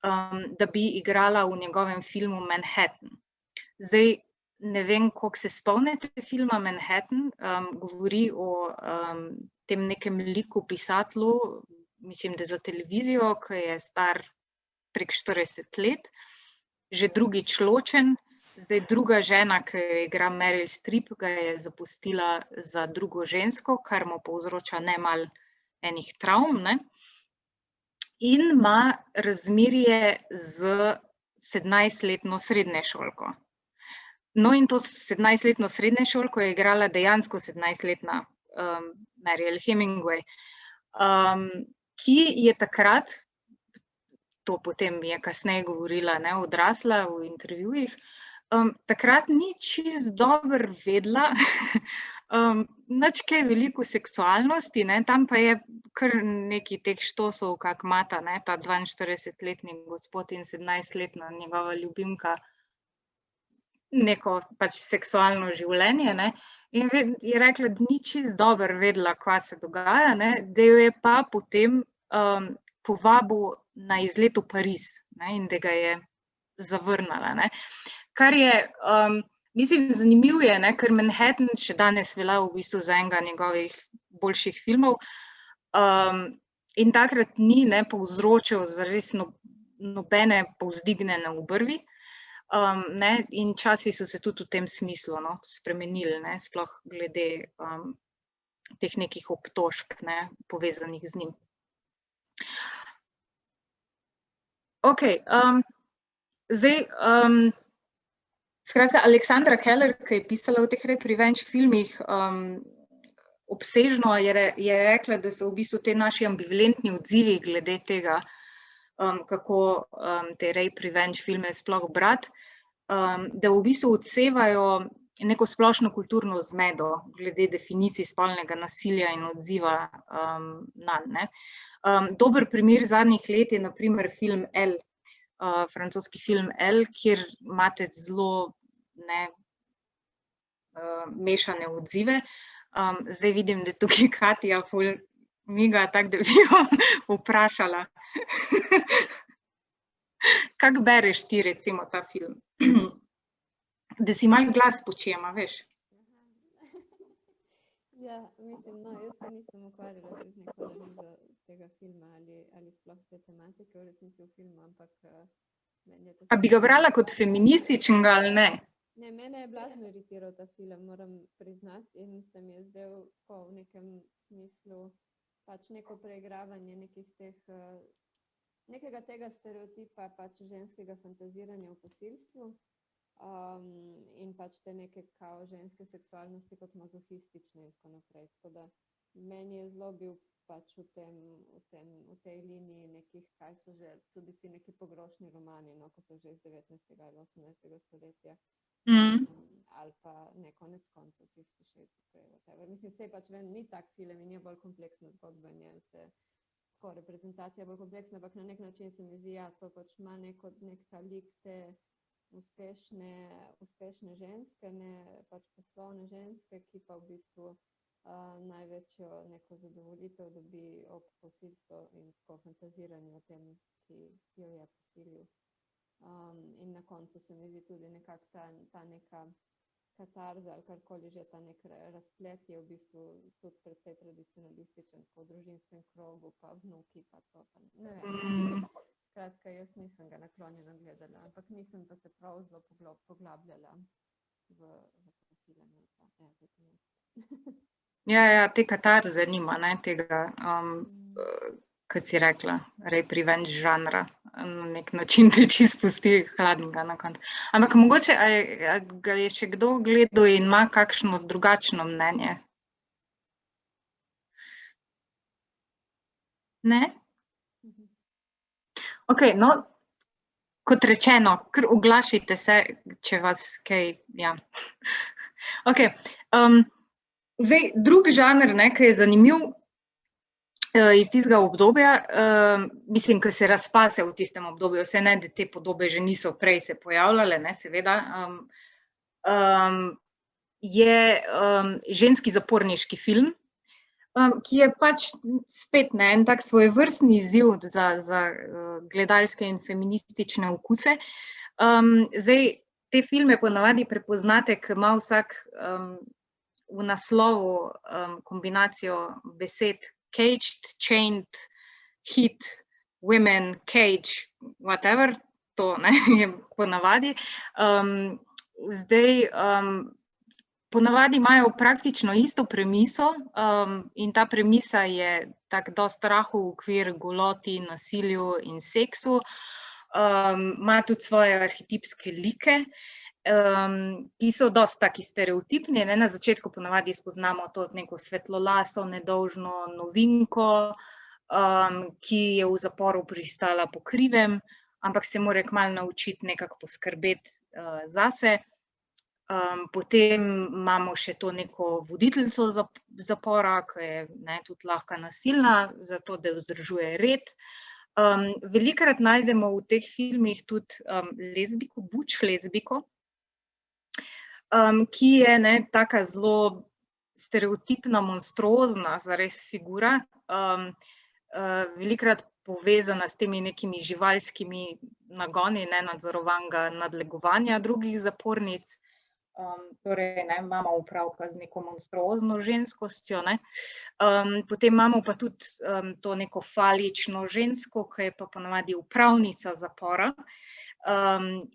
da bi igrala v njegovem filmu Manhattan. Zdaj, ne vem, koliko se spomnite filma Manhattan, govori o tem nekem liku pisatelju, mislim, da za televizijo, ki je star prek 40 let, že drugič ločen, zdaj druga žena, ki jo igra Meryl Streep, ga je zapustila za drugo žensko, kar mu povzroča nemalo enih travm, ne. In ima razmerje z 17-letno srednješolko. No, in to 17-letno srednješolko je igrala dejansko 17-letna Mariel Hemingway, ki je takrat, to potem je kasneje govorila, ne, odrasla v intervjujih, takrat ni čisto dobro vedela nič kaj veliko seksualnosti, ne, tam pa je kar nekaj teh štosov, kak imata, ne, ta 42-letni gospod in 17-letna njegova ljubimka, neko pač seksualno življenje, ne, in je rekla, da ni čisto dobro vedela, kva se dogaja, ne, da jo je pa potem povabil na izlet v Pariz, ne, in da ga je zavrnila, ne. Kar je, mislim, zanimivo je, ne, ker Manhattan še danes velja v bistvu za enega njegovih boljših filmov, in takrat ni, ne, povzročil zares nobene povzdignjene obrvi, ne, in časi so se tudi v tem smislu, no, spremenili, ne, sploh glede teh nekih obtožb, ne, povezanih z njim. Okej, zdaj, skratka, Alexandra Keller, ki je pisala o teh rape revenge filmih, obsežno je rekla, da so v bistvu te naši ambivalentni odzivi glede tega, kako te rape revenge filme sploh brati, da v bistvu odsevajo neko splošno kulturno zmedo glede definicij spolnega nasilja in odziva nanj, ne. Dober primer zadnjih let je na primer film Elle, francoski film Elle, kjer imate zelo, ne, mešane odzive. Zdaj vidim, da tukaj Katja ful miga, tako da bi jo vprašala. Kako bereš ti recimo ta film? Da si malo glas počema, veš? Ja, mislim, no, jaz se nisem ukvarjala z neko analizo tega filma ali sploh te tematike v resnici v filmu, ampak meni je to... A bi ga brala kot feminističnega ali ne? Ne, mene je blazno iritiral ta film, moram priznati, in se mi je zdel tako v nekem smislu pač neko preigravanje nekih teh nekega tega stereotipa pač ženskega fantaziranja v posilstvu in pač te neke kao ženske seksualnosti kot mazohistične in tako naprej. Tako da meni je zelo bil pač v tej liniji nekih, kaj so že tudi ti neki pogrošni romani, no, ko so že iz 19. ali 18. stoletja. Ali pa ne, konec koncev, Fifty Shades of Grey, whatever. Mislim, sej pač ven, ni tak film in je bolj kompleksna zgodba in je se tako reprezentacija bolj kompleksna, ampak na nek način se mi zdi, ja, to pač ima nek ta lik te uspešne ženske, ne pač poslovne ženske, ki pa v bistvu največjo neko zadovoljitev dobi ob posilstvu in tako fantaziranju o tem, ki jo je posilil. In na koncu se mi zdi tudi nekako ta neka katarza ali karkoli že, ta nek razplet je v bistvu tudi precej tradicionalističen po družinskem krogu, pa vnuki, pa to. Pa ne vem. Skratka, jaz nisem ga naklonjeno gledala, ampak nisem pa se prav zelo poglabljala v film. Ja, te katarze nima, ne, tega, kot si rekla, rape revenge žanra. Na nek način te čisto spusti hladnega na koncu. Ampak mogoče, a ga je še kdo gledal in ima kakšno drugačno mnenje? Ne? Ok, no, kot rečeno, kar oglašajte se, če vas kaj, ja. Ok, zdaj, drug žanr, ne, ki je zanimiv, iz tistega obdobja, mislim, ki se razpase v tistem obdobju, vse ne, da te podobe že niso prej se pojavljale, ne, seveda, je ženski zaporniški film, ki je pač spet ne, en tak svojevrstni izziv za gledalske in feministične okuse. Zdaj, te filme ponavadi prepoznate, ker ima vsak v naslovu kombinacijo besed caged, chained, hit, women, cage, whatever, to ne, je ponavadi. Zdaj, ponavadi imajo praktično isto premiso in ta premisa je tak dosti rahel okvir goloti, nasilju in seksu. Ima tudi svoje arhetipske like, ki so dosti taki stereotipni, ne, na začetku ponavadi spoznamo to neko svetlolaso, nedolžno novinko, ki je v zaporu pristala po krivem, ampak se mora kmalu naučiti nekako poskrbeti zase. Potem imamo še to neko voditeljico zapora, ki je ne, tudi lahko nasilna, zato da vzdržuje red. Velikokrat najdemo v teh filmih tudi lezbiko, butch lezbiko, ki je ne, taka zelo stereotipna, monstruozna zares figura, velikokrat povezana s temi nekimi živalskimi nagoni nenadzorovanega nadlegovanja drugih zapornic. Torej, ne, imamo opravka z neko monstruozno ženskostjo, ne. Potem imamo pa tudi to neko falično žensko, ki je pa ponavadi upravnica zapora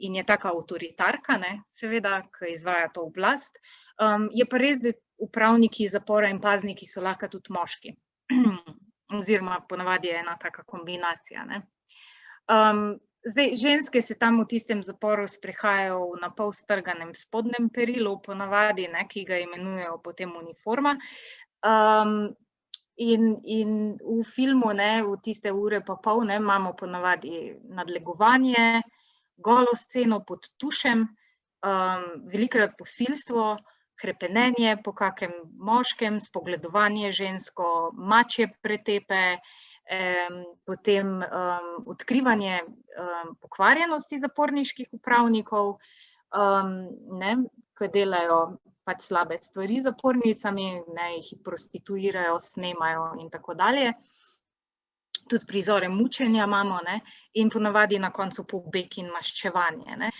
in je taka avtoritarka, ne, seveda, ki izvaja to oblast. Je pa res, da upravniki zapora in pazniki so lahko tudi moški. Oziroma ponavadi je ena taka kombinacija, ne. Zdaj, ženske se tam v tistem zaporu sprehajajo v napol strganem spodnjem perilu, ponavadi, ne, ki ga imenujejo potem uniforma. In v filmu, ne, v tiste ure pa pol, ne, imamo ponavadi nadlegovanje, golo sceno pod tušem, velikokrat posilstvo, hrepenenje po kakem moškem, spogledovanje žensko, mačje pretepe, potem odkrivanje pokvarjenosti zaporniških upravnikov, ne, ki delajo pač slabe stvari z zapornicami, ne, jih prostituirajo, snemajo in tako dalje. Tudi prizore mučenja imamo, ne, in ponavadi na koncu pobeg in maščevanje, ne.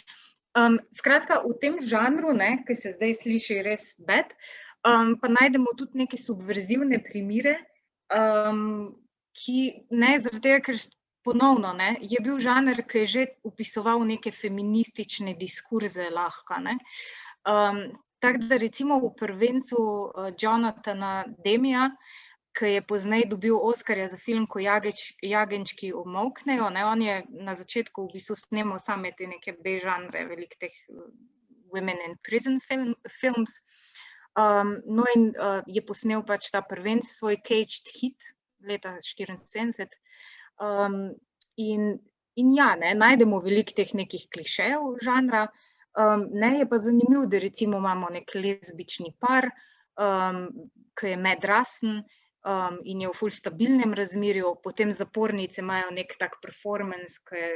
Skratka, v tem žanru, ne, ki se zdaj sliši res bad, pa najdemo tudi neke subverzivne primere, ki, ne, zaradi tega, ker ponovno, ne, je bil žanr, ki je že opisoval neke feministične diskurze lahko, ne. Tako da recimo v prvencu Jonathana Demija, ki je pozneje dobil Oskarja za film Ko jagenjčki umolknejo, ne, on je na začetku v bistvu snemal same te neke B-žanre, veliko teh women in prison films. No in je posnel pač ta prvenc svoj Caged Hit leta 1974. In ja, ne, najdemo veliko teh nekih klišejev žanra, ne, je pa zanimiv, da recimo imamo nek lezbični par, ki je medrasen in je v ful stabilnem razmerju, potem zapornice imajo nek tak performance, ki je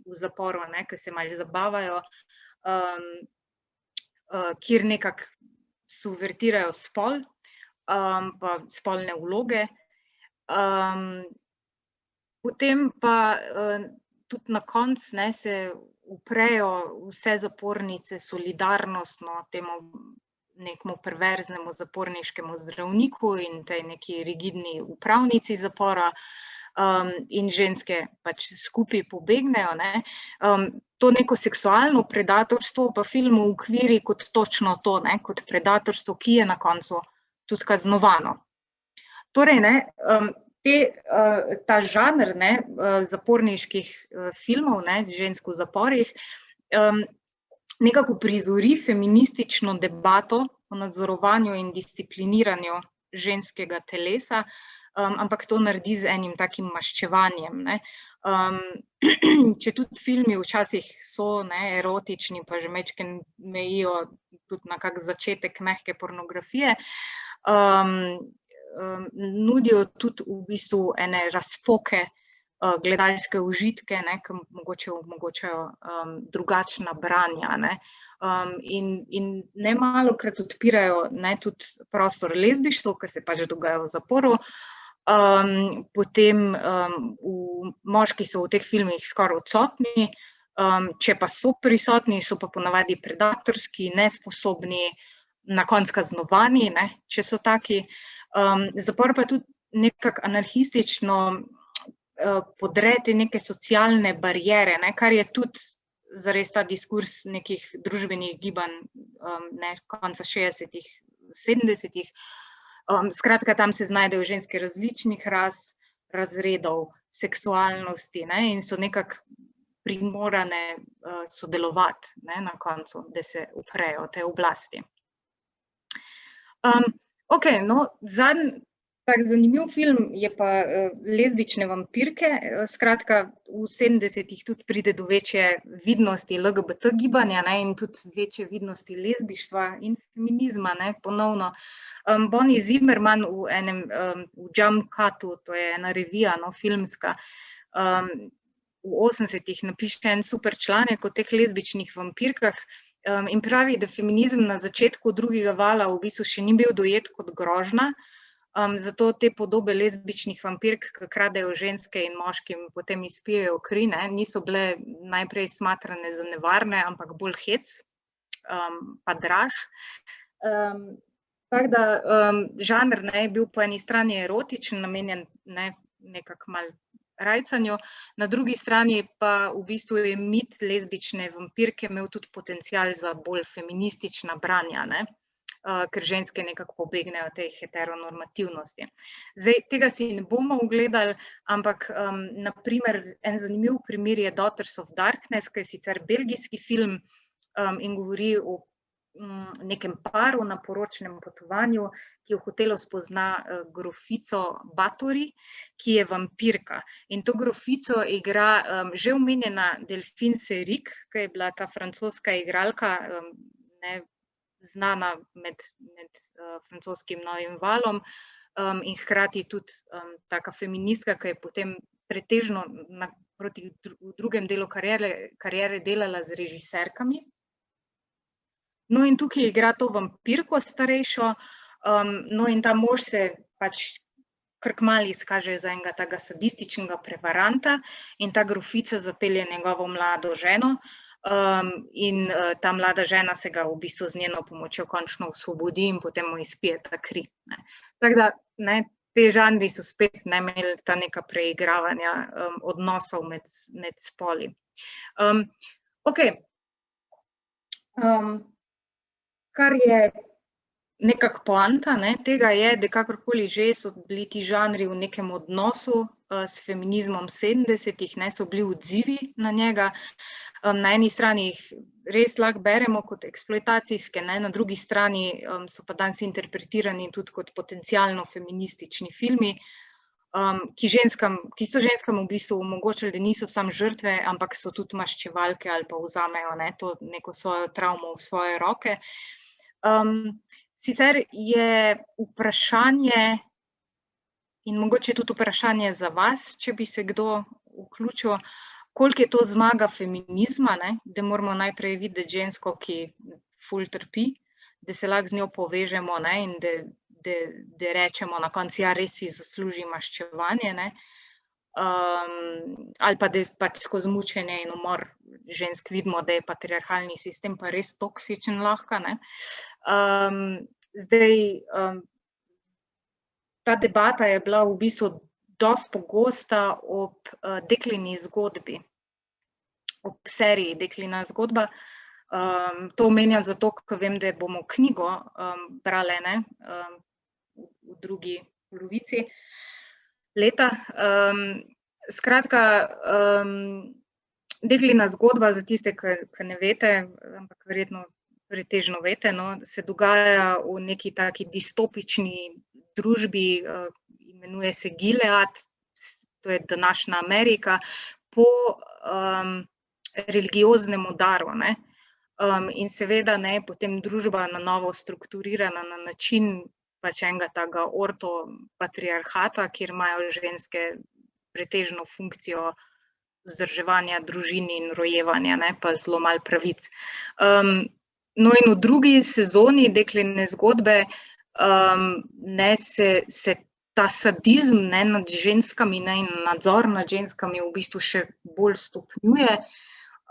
v zaporu, ne, ki se malo zabavajo, kjer nekako subvertirajo spol, pa spolne vloge. Potem pa tudi na koncu, ne, se uprejo vse zapornice solidarnostno temu nekemu perverznemu zaporniškemu zdravniku in tej neki rigidni upravnici zapora, in ženske pač skupaj pobegnejo, ne. To neko seksualno predatorstvo pa film uokviri kot točno to, ne, kot predatorstvo, ki je na koncu tudi kaznovano. Torej, ne, ta žanr, ne, zaporniških filmov, ne, žensk v zaporih, nekako prizori feministično debato o nadzorovanju in discipliniranju ženskega telesa, ampak to naredi z enim takim maščevanjem, ne. Če tudi filmi včasih so, ne, erotični, pa že majčkeno mejijo tudi na kak začetek mehke pornografije, nudijo tudi v bistvu ene razpoke, gledalske užitke, ne, ki mogoče omogočajo drugačna branja, ne. In nemalokrat odpirajo, ne, tudi prostor lezbištvu, ki se pač dogaja v zaporu. Potem moški so v teh filmih skoraj odsotni, če pa so prisotni, so pa ponavadi predatorski, nesposobni, na koncu kaznovani, ne, če so taki. Zapor pa tudi nekako anarhistično podre te neke socialne bariere, ne, kar je tudi zares ta diskurs nekih družbenih gibanj, ne, konca 60-ih, 70-ih. Skratka, tam se znajdejo ženske različnih ras, razredov, seksualnosti, ne, in so nekako primorane sodelovati, ne, na koncu, da se uprejo tej oblasti. Okej, no, zadnji tak zanimiv film je pa Lezbične vampirke. Skratka, v 70-ih tudi pride do večje vidnosti LGBT gibanja, ne, in tudi večje vidnosti lezbištva in feminizma, ne, ponovno. Bonnie Zimmerman v enem v Jump Cutu, to je ena revija, no, filmska, v 80-ih napiše en super članek o teh lezbičnih vampirkah, in pravi, da feminizem na začetku drugega vala v bistvu še ni bil dojet kot grožnja, zato te podobe lezbičnih vampirk, ki kradejo ženske in moškim potem izpijejo kri, ne, niso bile najprej smatrane za nevarne, ampak bolj hec, pa draž. Tako da žanr, ne, je bil po eni strani erotičen, namenjen, ne, nekako malo rajcanju, na drugi strani pa v bistvu je mit lezbične vampirke imel tudi potencial za bolj feministična branja, ne, ker ženske nekako pobegnejo tej heteronormativnosti. Zdaj, tega si ne bomo ogledali, ampak na primer, en zanimiv primer je Daughters of Darkness, ki je sicer belgijski film in govori o nekem paru na poročnem potovanju, ki v hotelu spozna grofico Bathory, ki je vampirka. In to grofico igra že omenjena Delphine Seyrig, ki je bila ta francoska igralka, ne, znana med francoskim novim valom, in hkrati tudi taka feministka, ki je potem pretežno v drugem delu kariere delala z režiserkami. No, in tukaj igra to vampirko starejšo, no, in ta mož se pač kar kmalu izkaže za enega takega sadističnega prevaranta in ta grofica zapelje njegovo mlado ženo, in ta mlada žena se ga v bistvu z njeno pomočjo končno osvobodi in potem mu izpije ta kri, ne. Tako da, ne, te žanri so spet, ne, imeli ta neka preigravanja odnosov med spoli. Okej. Kar je nekak poanta, ne, tega je, da kakorkoli že so bili ti žanri v nekem odnosu s feminizmom 70-ih, ne, so bili odzivi na njega. Na eni strani jih res lahko beremo kot eksploatacijske, ne, na drugi strani so pa danes interpretirani tudi kot potencialno feministični filmi, ki so ženskam v bistvu omogočili, da niso samo žrtve, ampak so tudi maščevalke ali pa vzamejo, ne, to neko svojo travmo v svoje roke. Sicer je vprašanje, in mogoče tudi vprašanje za vas, če bi se kdo vključil, koliko je to zmaga feminizma, ne? Da moramo najprej videti žensko, ki ful trpi, da se lahko z njo povežemo, ne? In da rečemo na koncu, ja, res si zasluži maščevanje, ne? Ali pa da pač skozi mučenje in umor žensk vidimo, da je patriarhalni sistem pa res toksičen lahko, ne? Zdaj, ta debata je bila v bistvu dosti pogosta ob Deklini zgodbi, ob seriji Deklina zgodba. To omenjam zato, ker vem, da bomo knjigo brale, ne, v drugi polovici leta. Skratka, Deklina zgodba, za tiste, ki ne veste, ampak verjetno pretežno veste, no, se dogaja v neki taki distopični družbi, imenuje se Gilead, to je današnja Amerika, po religioznem udaru, ne. In seveda, ne, potem družba na novo strukturirana na način pač enega takega ortopatriarhata, kjer imajo ženske pretežno funkcijo vzdrževanja družin in rojevanja, ne, pa zelo malo pravic. No, in v drugi sezoni Dekline zgodbe ne, se ta sadizm, ne, nad ženskami, ne, in nadzor nad ženskami v bistvu še bolj stopnjuje.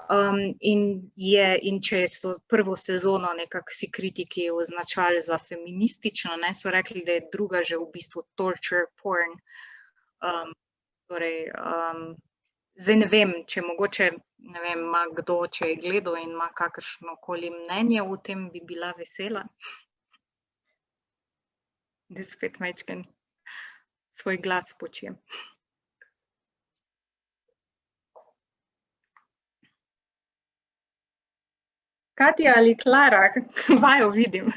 In če je to prvo sezono nekako si kritiki označali za feministično, ne, so rekli, da je druga že v bistvu torture porn. Torej, zdaj ne vem, če mogoče, ne vem, ima kdo, če je gledal in ima kakršnokoli mnenje o tem, bi bila vesela. Da spet majčkeno svoj glas počujem. Katja ali Klara, vaju vidim.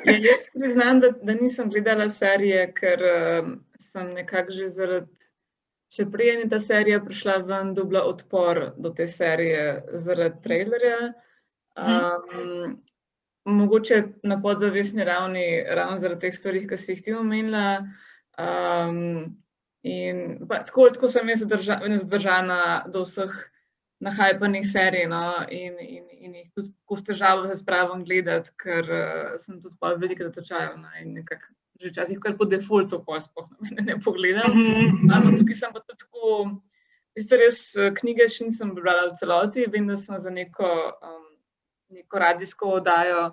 Ja, jaz priznam, da nisem gledala serije, ker sem nekako že zaradi, še preden je ta serija prišla ven, dobila odpor do te serije zaradi trailerja. Mogoče na podzavestni ravni, ravno zaradi teh stvari, ki si jih ti omenila. In tako sem jaz zadržana do vseh nahajpanih serij, no, in jih tudi tako s težavo se spravim gledati, ker sem tudi pol veliko dotočajev, no, in nekako že včasih kar po defaultu pol sploh na mene ne pogledam. Ampak tukaj sem pa tudi tako, sicer jaz knjige še nisem prebrala v celoti, vem, da sem za neko radijsko oddajo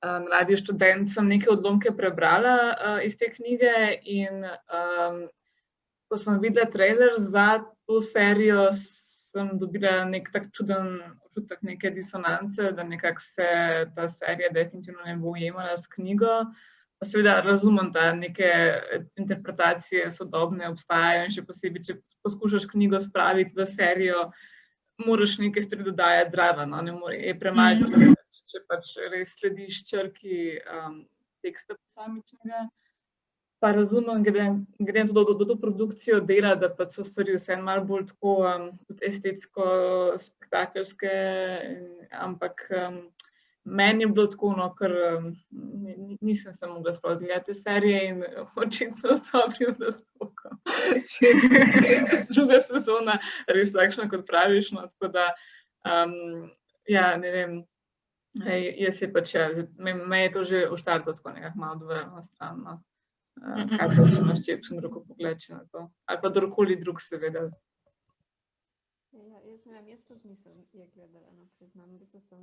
na Radiu Študent sem neke odlomke prebrala iz te knjige in ko sem videla trailer za to serijo, sem dobila nek tak čuden občutek neke disonance, da nekako se ta serija definitivno ne bo ujemala s knjigo. Pa seveda razumem, da neke interpretacije sodobne obstajajo in še posebej, če poskušaš knjigo spraviti v serijo, moraš nekaj stvari dodajati zraven, no, je premalo, če pač res slediš črki teksta posamičnega. Pa razumem, glede na to produkcijo dela, da pač so stvari vseeno malo bolj tako tudi estetsko spektakelske, ampak meni je bilo tako, no, ker nisem se mogla sploh gledati te serije in očitno s dobrim razlogom. Če je druga sezona res takšna, kot praviš, no, tako da, ja, ne vem, jaz je pač, me je to že v štartu tako nekako malo odvrnilo stran, no. Kaj pa, če imaš kakšen drug pogled na to? Ali pa kdorkoli drug, seveda. Ja, jaz ne vem, jaz tudi nisem je gledala, no, priznam, da sem,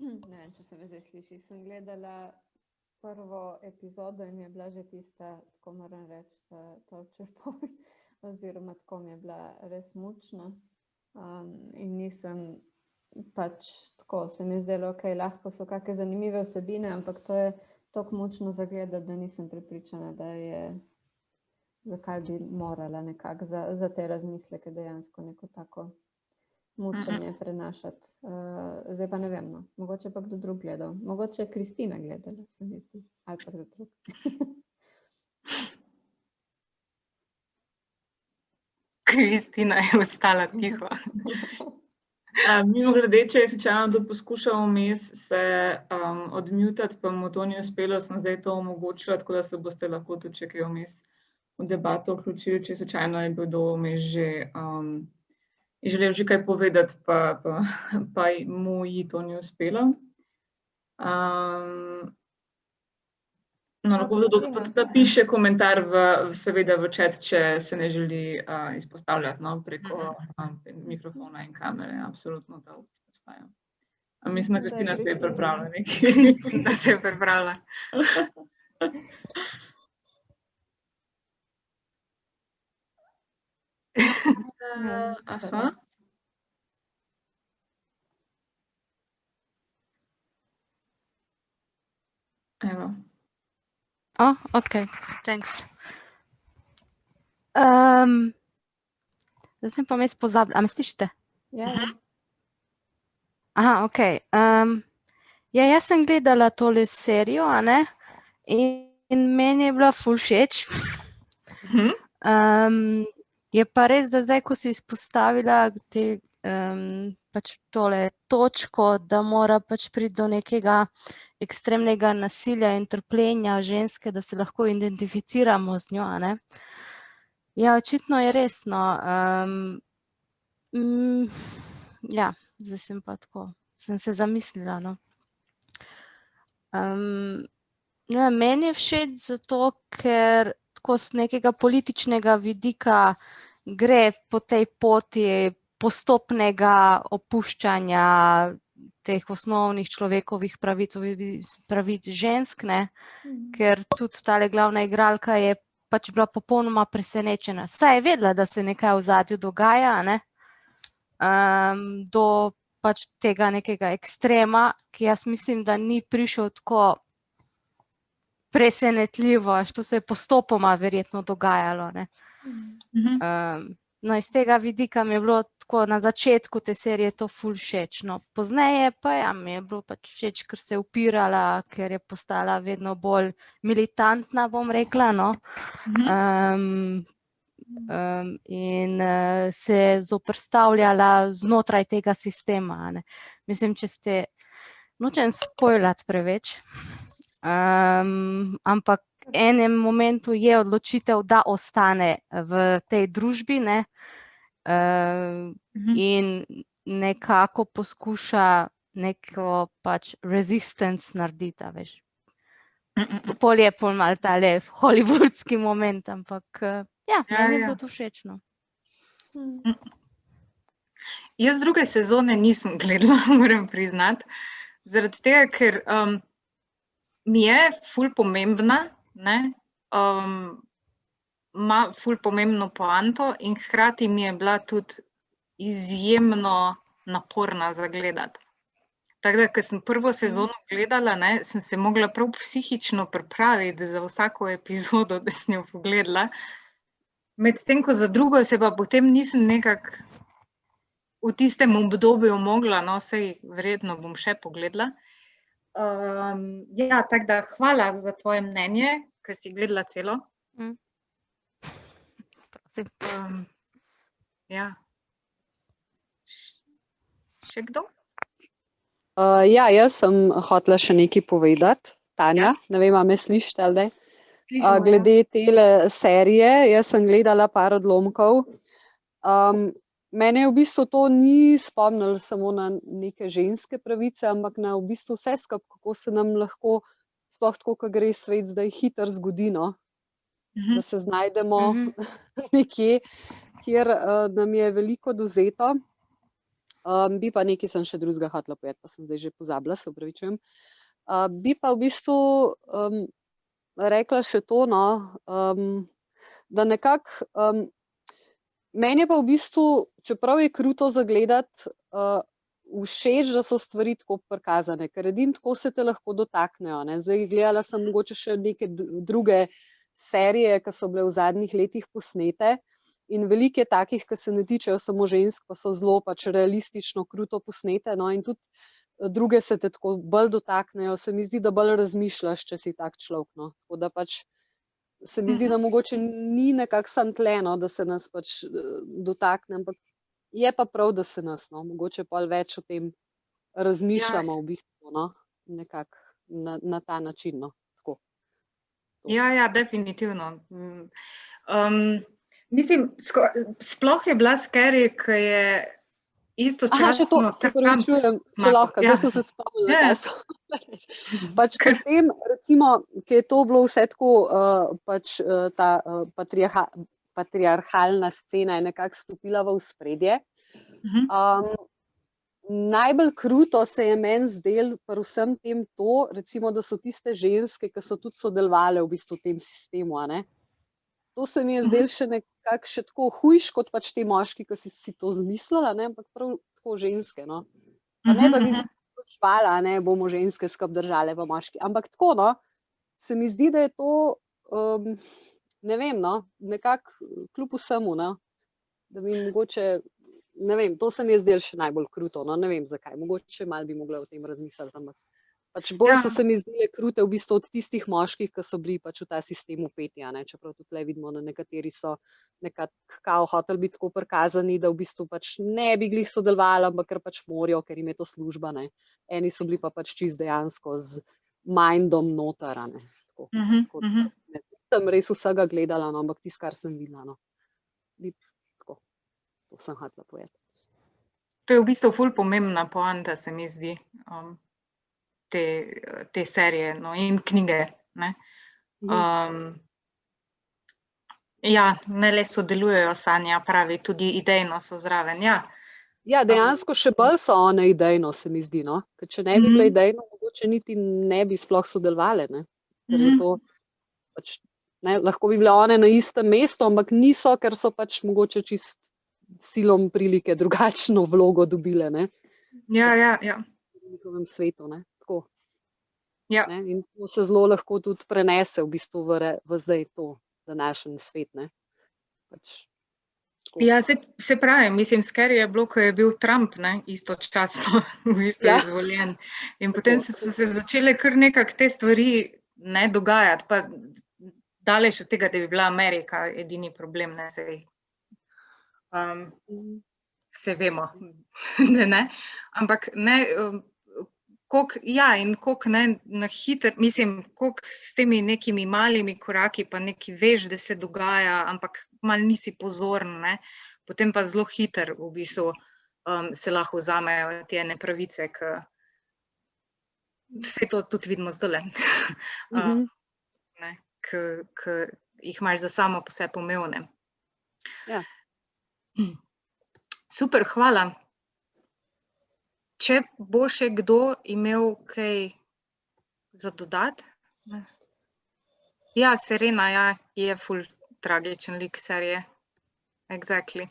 ne vem, če se me zdaj sliši, sem gledala prvo epizodo in mi je bila že tista, tako moram reči, torture porn, oziroma tako mi je bila res mučna in nisem pač tako se mi zdelo, ok, lahko so kakšne zanimive vsebine, ampak to je tako mučno zagledati, da nisem prepričana, da je, zakaj bi morala nekako za te razmisleke dejansko neko tako mučenje prenašati. Zdaj pa ne vem, no. Mogoče pa kdo drug gledal. Mogoče je Kristina gledala, se mi zdi. Ali pa kdo drug. Kristina je ostala tiho. Mimogrede, če je slučajno to poskušal vmes se odmutati, pa mu to ni uspelo, sem zdaj to omogočila, tako da se boste lahko tudi, če kaj vmes v debato vključili, če slučajno je bil vmes že želel že kaj povedati, pa mu ji to ni uspelo. No, lahko tudi napiše komentar seveda v chat, če se ne želi izpostavljati, no, preko mikrofona in kamere, absolutno ta opcija obstaja. Mislim, da Kristina se je pripravila nekaj. Mislim, da se je pripravila. Aha. Evo. Ok, thanks. Zdaj sem pa vmes pozabila. A me slišite? Ja. Aha, ok. Ja, jaz sem gledala tole serijo, a ne? In meni je bila ful všeč. Je pa res, da zdaj, ko si izpostavila te, pač tole točko, da mora pač priti do nekega ekstremnega nasilja in trpljenja ženske, da se lahko identificiramo z njo, a ne? Ja, očitno je res, no. Ja, zdaj sem pa tako, sem se zamislila, no. Meni je všeč zato, ker tako z nekega političnega vidika gre po tej poti postopnega opuščanja teh osnovnih človekovih pravic žensk, ne, ker tudi tale glavna igralka je pač bila popolnoma presenečena. Saj je vedela, da se nekaj v ozadju dogaja, ne, do pač tega nekega ekstrema, ki jaz mislim, da ni prišel tako presenetljivo, to se je postopoma verjetno dogajalo, ne. No, iz tega vidika mi je bilo tako na začetku te serije to ful všeč, no. Pozneje pa ja, mi je bilo pač všeč, ker se je upirala, ker je postala vedno bolj militantna, bom rekla, no. In se je zoperstavljala znotraj tega sistema, a ne. Mislim, če ste, nočem spojlati preveč, ampak v enem momentu je odločitev, da ostane v tej družbi, ne, in nekako poskuša neko pač resistance narediti, a veš. Pol je pol malo tale hollywoodski moment, ampak ja, meni je bilo to všeč, no. Jaz druge sezone nisem gledala, moram priznati, zaradi tega, ker mi je ful pomembna, ne, ima ful pomembno poanto in hkrati mi je bila tudi izjemno naporna za gledati. Tako da, ko sem prvo sezono gledala, ne, sem se mogla prav psihično pripraviti za vsako epizodo, da sem jo pogledala. Medtem ko za drugo se pa potem nisem nekako v tistem obdobju mogla, no, saj verjetno bom še pogledala. Ja, tako da hvala za tvoje mnenje, ko si gledala celo. Prosim. Ja. Še kdo? Ja, jaz sem hotela še nekaj povedati. Tanja, ne vem, a me slišite ali ne? Glede tele serije, jaz sem gledala par odlomkov. Mene je v bistvu to ni spomnilo samo na neke ženske pravice, ampak na v bistvu vse skupaj, kako se nam lahko, sploh tako, ko gre svet zdaj hitro zgodi, no, da se znajdemo nekje, kjer nam je veliko dozeto. Bi pa nekaj sem še drugega hotela povedati, pa sem zdaj že pozabila, se opravičujem. Bi pa v bistvu rekla še to, no, da nekako meni je pa v bistvu, čeprav je kruto zagledati, všeč, da so stvari tako prikazane, ker edino tako se te lahko dotaknejo. Ne. Zdaj gledala sem mogoče še neke druge serije, ki so bile v zadnjih letih posnete in veliko je takih, ki se ne tičejo samo žensk, pa so zelo pač realistično, kruto posnete, no, in tudi druge se te tako bolj dotaknejo, se mi zdi, da bolj razmišljaš, če si tak človek, no. Tako da pač se mi zdi, da mogoče ni nekako samo tle, no, da se nas pač dotakne, ampak je pa prav, da se nas, no, mogoče pol več o tem razmišljamo v bistvu, no, nekako na ta način, no, tako. Ja, definitivno. Mislim, sploh je bila Scary, ki je istočasno... še to, se pravičujem, če lahko, zdaj sem se spomnila, kaj so. Pač potem, recimo, ki je to bilo vse tako, pač ta patriarhalna scena je nekako stopila v ospredje. Najbolj kruto se je meni zdelo pri vsem tem to, recimo, da so tiste ženske, ki so tudi sodelovale v bistvu v tem sistemu, a ne. To se mi je zdelo še nekako še tako hujš, kot pač te moški, ki si to zmislila, ne, ampak prav tako ženske, no. Pa ne, da bi zaključvala, ne, bomo ženske skupaj držale pa moški, ampak tako, no, se mi zdi, da je to, ne vem, no, nekako kljub vsemu, no, da bi mogoče, ne vem, to se mi je zdelo še najbolj kruto, no, ne vem zakaj, mogoče malo bi mogla o tem razmisliti, ampak pač bolj so se mi zdele krute v bistvu od tistih moških, ki so bili pač v ta sistem vpeti, a ne, čeprav tudi tukaj vidimo, da nekateri so nekako kao hoteli biti tako prikazani, da v bistvu pač ne bi glih sodelovali, ampak ker pač morajo, ker jim je to služba, ne. Eni so bili pa pač čist dejansko z mindom noter, a ne. Tako, ne sem res vsega gledala, no, ampak tisto, kar sem videla, no. Tako, to sem hotela povedati. To je v bistvu ful pomembna poanta, se mi zdi. Te serije, no, in knjige, ne. Ja, ne le sodelujejo, Sanja pravi, tudi idejno so zraven, ja. Ja, dejansko še bolj so one idejno, se mi zdi, no, ker če ne bi bile idejno, mogoče niti ne bi sploh sodelovale, ne, ker je to pač, ne, lahko bi bile one na istem mestu, ampak niso, ker so pač mogoče čist silom prilike drugačno vlogo dobile, ne. Ja. V njihovem svetu, ne. Ja. Ne, in to se zelo lahko tudi prenese v bistvu v zdaj to današnji svet, ne. Pač, ja, se pravi, mislim, Scary je bilo, ko je bil Trump, ne, istočasno v bistvu izvoljen. In potem so se začele kar nekako te stvari, ne, dogajati, pa daleč od tega, da bi bila Amerika edini problem, ne, se vemo, ne, ampak ne, koliko ne na hitro, mislim, koliko s temi nekimi malimi koraki pa neki veš, da se dogaja, ampak malo nisi pozoren, ne, potem pa zelo hitro v bistvu se lahko vzamejo te nepravice, ki vse to tudi vidimo zdajle, ne, ki jih imaš za samo po sebi umevne. Ja. Super, hvala. Če bo še kdo imel kaj za dodati? Ja, Serena, ja, je ful tragičen lik serije. Exactly.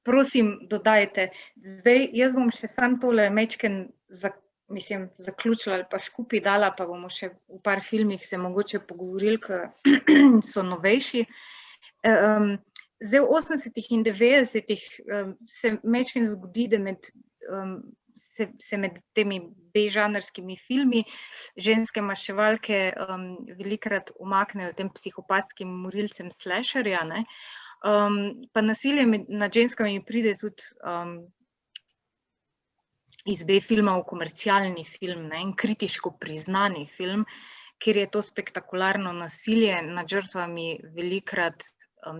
Prosim, dodajte. Zdaj, jaz bom še sam tole majčken zaključila ali pa skupaj dala, pa bomo še v par filmih se mogoče pogovorili, ki so novejši. Zdaj, v 80-ih in 90-ih se majčkeno zgodi, da se med temi B-žanrskimi filmi ženske maševalke velikokrat umaknejo tem psihopatskim morilcem slasherja, ne. Pa nasilje nad ženskami pride tudi iz B-filma v komercialni film, ne, in kritiško priznani film, kjer je to spektakularno nasilje nad žrtvami velikokrat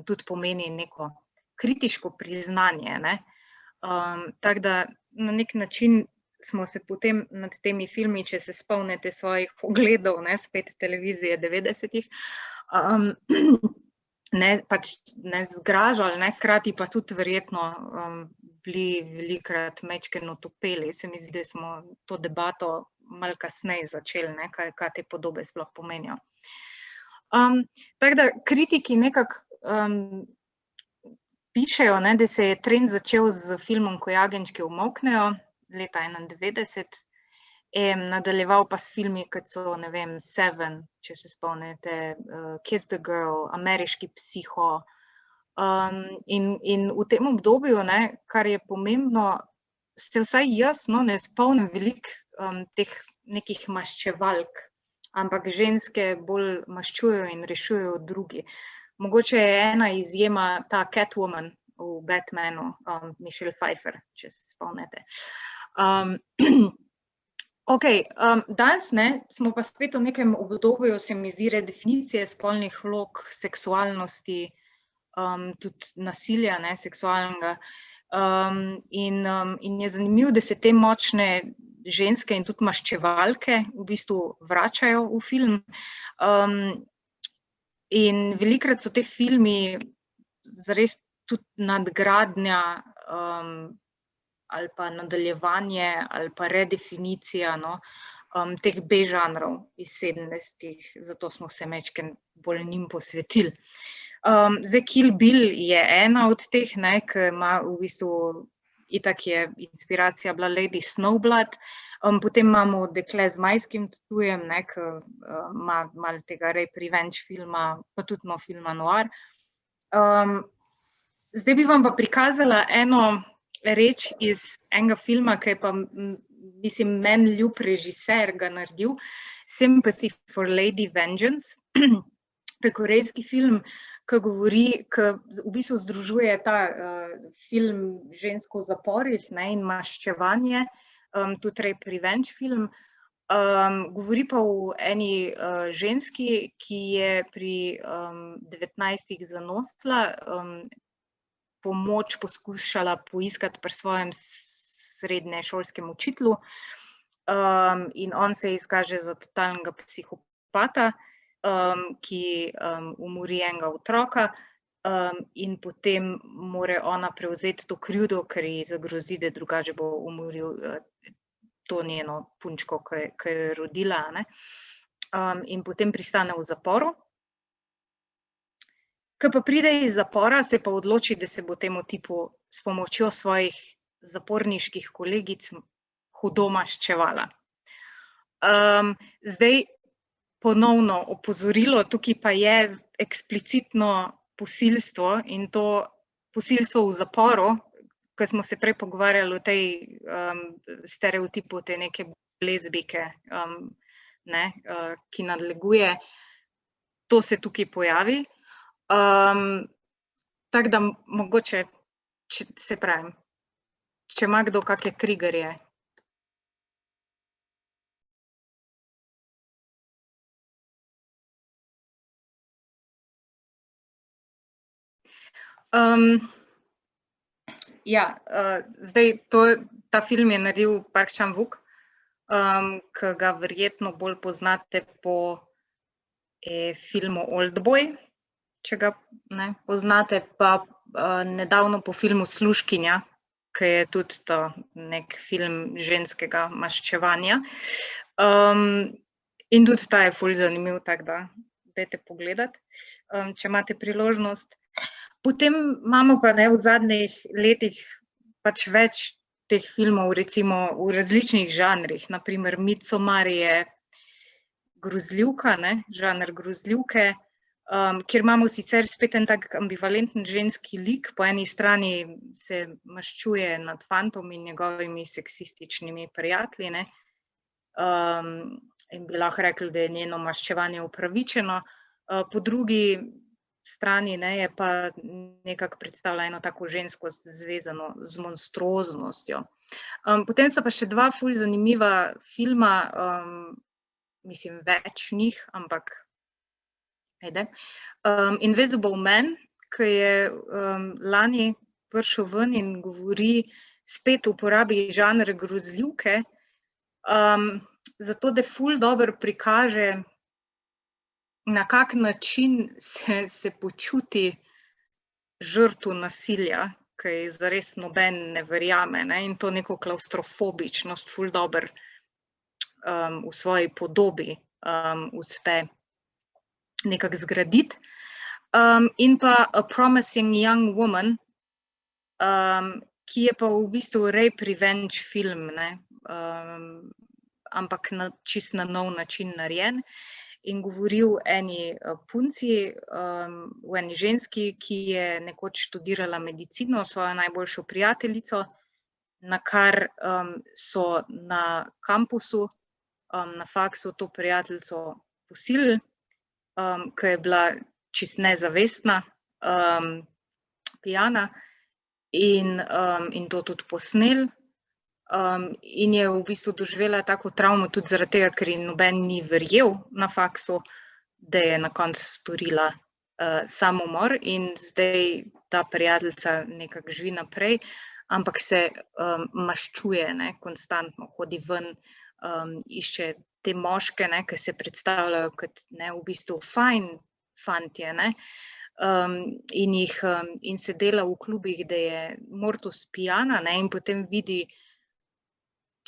tudi pomeni neko kritiško priznanje, ne. Tako da na nek način smo se potem nad temi filmi, če se spomnite svojih pogledov, ne, spet televizije 90-ih, ne, pač ne zgražali, ne, hkrati pa tudi verjetno bili velikokrat majčkeno otopeli. Se mi zdi, da smo to debato malo kasneje začeli, ne, kaj te podobe sploh pomenijo. Tako da kritiki nekako pišejo, ne, da se je trend začel z filmom Ko jagenjčki umolknejo leta 1991, nadaljeval pa s filmi, kot so, ne vem, Seven, če se spomnite, Kiss the Girl, Ameriški psiho. In v tem obdobju, ne, kar je pomembno, se vsaj jaz ne spomnim veliko teh nekih maščevalk, ampak ženske bolj maščujejo in rešujejo drugi. Mogoče je ena izjema ta Catwoman v Batmanu, Michelle Pfeiffer, če se spomnite. Danes smo pa spet v nekem obdobju, se mi zdi, redefinicije spolnih vlog, seksualnosti, tudi nasilja, seksualnega. In je zanimivo, da se te močne ženske in tudi maščevalke v bistvu vračajo v film. In velikokrat so te filmi zares tudi nadgradnja ali pa nadaljevanje ali pa redefinicija teh B-žanrov iz 70-ih, zato smo se majčkeno bolj njim posvetili. Zdaj, Kill Bill je ena od teh, ki ima v bistvu, itak je inspiracija bila Lady Snowblood, potem imamo Dekle z majskim tatujem, ki ima malo tega rape revenge filma, pa tudi filma noir. Zdaj bi vam pa prikazala eno reč iz enega filma, ki je pa, mislim, meni ljub režiser ga naredil, Sympathy for Lady Vengeance. To je korejski film, ki v bistvu združuje ta film žensko v zaporih in maščevanje, tudi rape revenge film. Govori pa o eni ženski, ki je pri 19 zanosila, pomoč poskušala poiskati pri svojem srednješolskem učitelju, in on se izkaže za totalnega psihopata, ki umori enega otroka, in potem mora ona prevzeti to krivdo, ker ji zagrozi, da drugače bo umoril to njeno punčko, ki jo je rodila. In potem pristane v zaporu. Ko pa pride iz zapora, se pa odloči, da se bo temu tipu s pomočjo svojih zaporniških kolegic hudo maščevala. Zdaj, ponovno opozorilo, tukaj pa je eksplicitno posilstvo in to posilstvo v zaporu, ko smo se prej pogovarjali o tej stereotipu te neke lezbijke, ki nadleguje, to se tukaj pojavi. Tako da mogoče, se pravim, če ima kdo kakšne triggerje. Zdaj, ta film je naredil Park Chan-wook, ki ga verjetno bolj poznate po filmu Oldboy, če ga ne poznate, pa nedavno po filmu Služkinja, ki je tudi to nek film ženskega maščevanja. In tudi ta je ful zanimiv, tako da dajte pogledati, če imate priložnost. Potem imamo pa v zadnjih letih pač več teh filmov, recimo v različnih žanrih, naprimer Midsommar je grozljivka, žanr grozljivke, kjer imamo sicer spet en tak ambivalenten ženski lik, po eni strani se maščuje nad fantom in njegovimi seksističnimi prijatelji, in bi lahko rekli, da je njeno maščevanje upravičeno, po drugi strani je pa nekako predstavlja eno tako ženskost zvezano z monstruoznostjo. Potem sta pa še dva ful zanimiva filma, mislim več njih, ampak Invisible Man, ki je lani prišel ven in govori spet o uporabi žanra grozljivke, zato da ful dobro prikaže, na kak način se počuti žrtev nasilja, ki je zares noben ne verjame, in to neko klavstrofobičnost ful dobro v svoji podobi uspe nekako zgraditi. In pa A Promising Young Woman, ki je pa v bistvu rape revenge film, ne, ampak čist na nov način narejen. In govori o eni punci, o eni ženski, ki je nekoč študirala medicino, svojo najboljšo prijateljico, na kar so na kampusu, na faksu to prijateljico posilili, ko je bila čist nezavestna, pijana, in to tudi posneli. In je v bistvu doživela tako travmo tudi zaradi tega, ker ji noben ni verjel na faksu, da je na koncu storila samomor, in zdaj ta prijateljica nekako živi naprej, ampak se maščuje, ne, konstantno hodi ven, išče te moške, ne, ki se predstavljajo kot, ne, v bistvu fajn fantje, ne, in se dela v klubih, da je mortus pijana, ne, in potem vidi,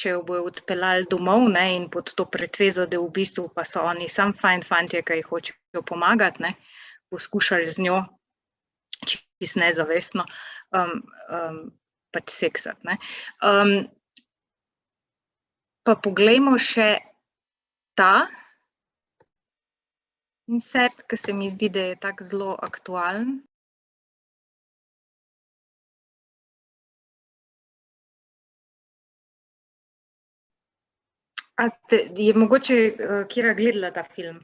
če jo bojo odpeljali domov, ne, in pod to pretvezo, da v bistvu pa so oni samo fajn fantje, ki jih hočejo pomagati, ne, poskušali z njo čisto nezavestno pač seksati, ne. Pa poglejmo še ta insert, ki se mi zdi, da je tako zelo aktualen. Je mogoče katera gledala ta film?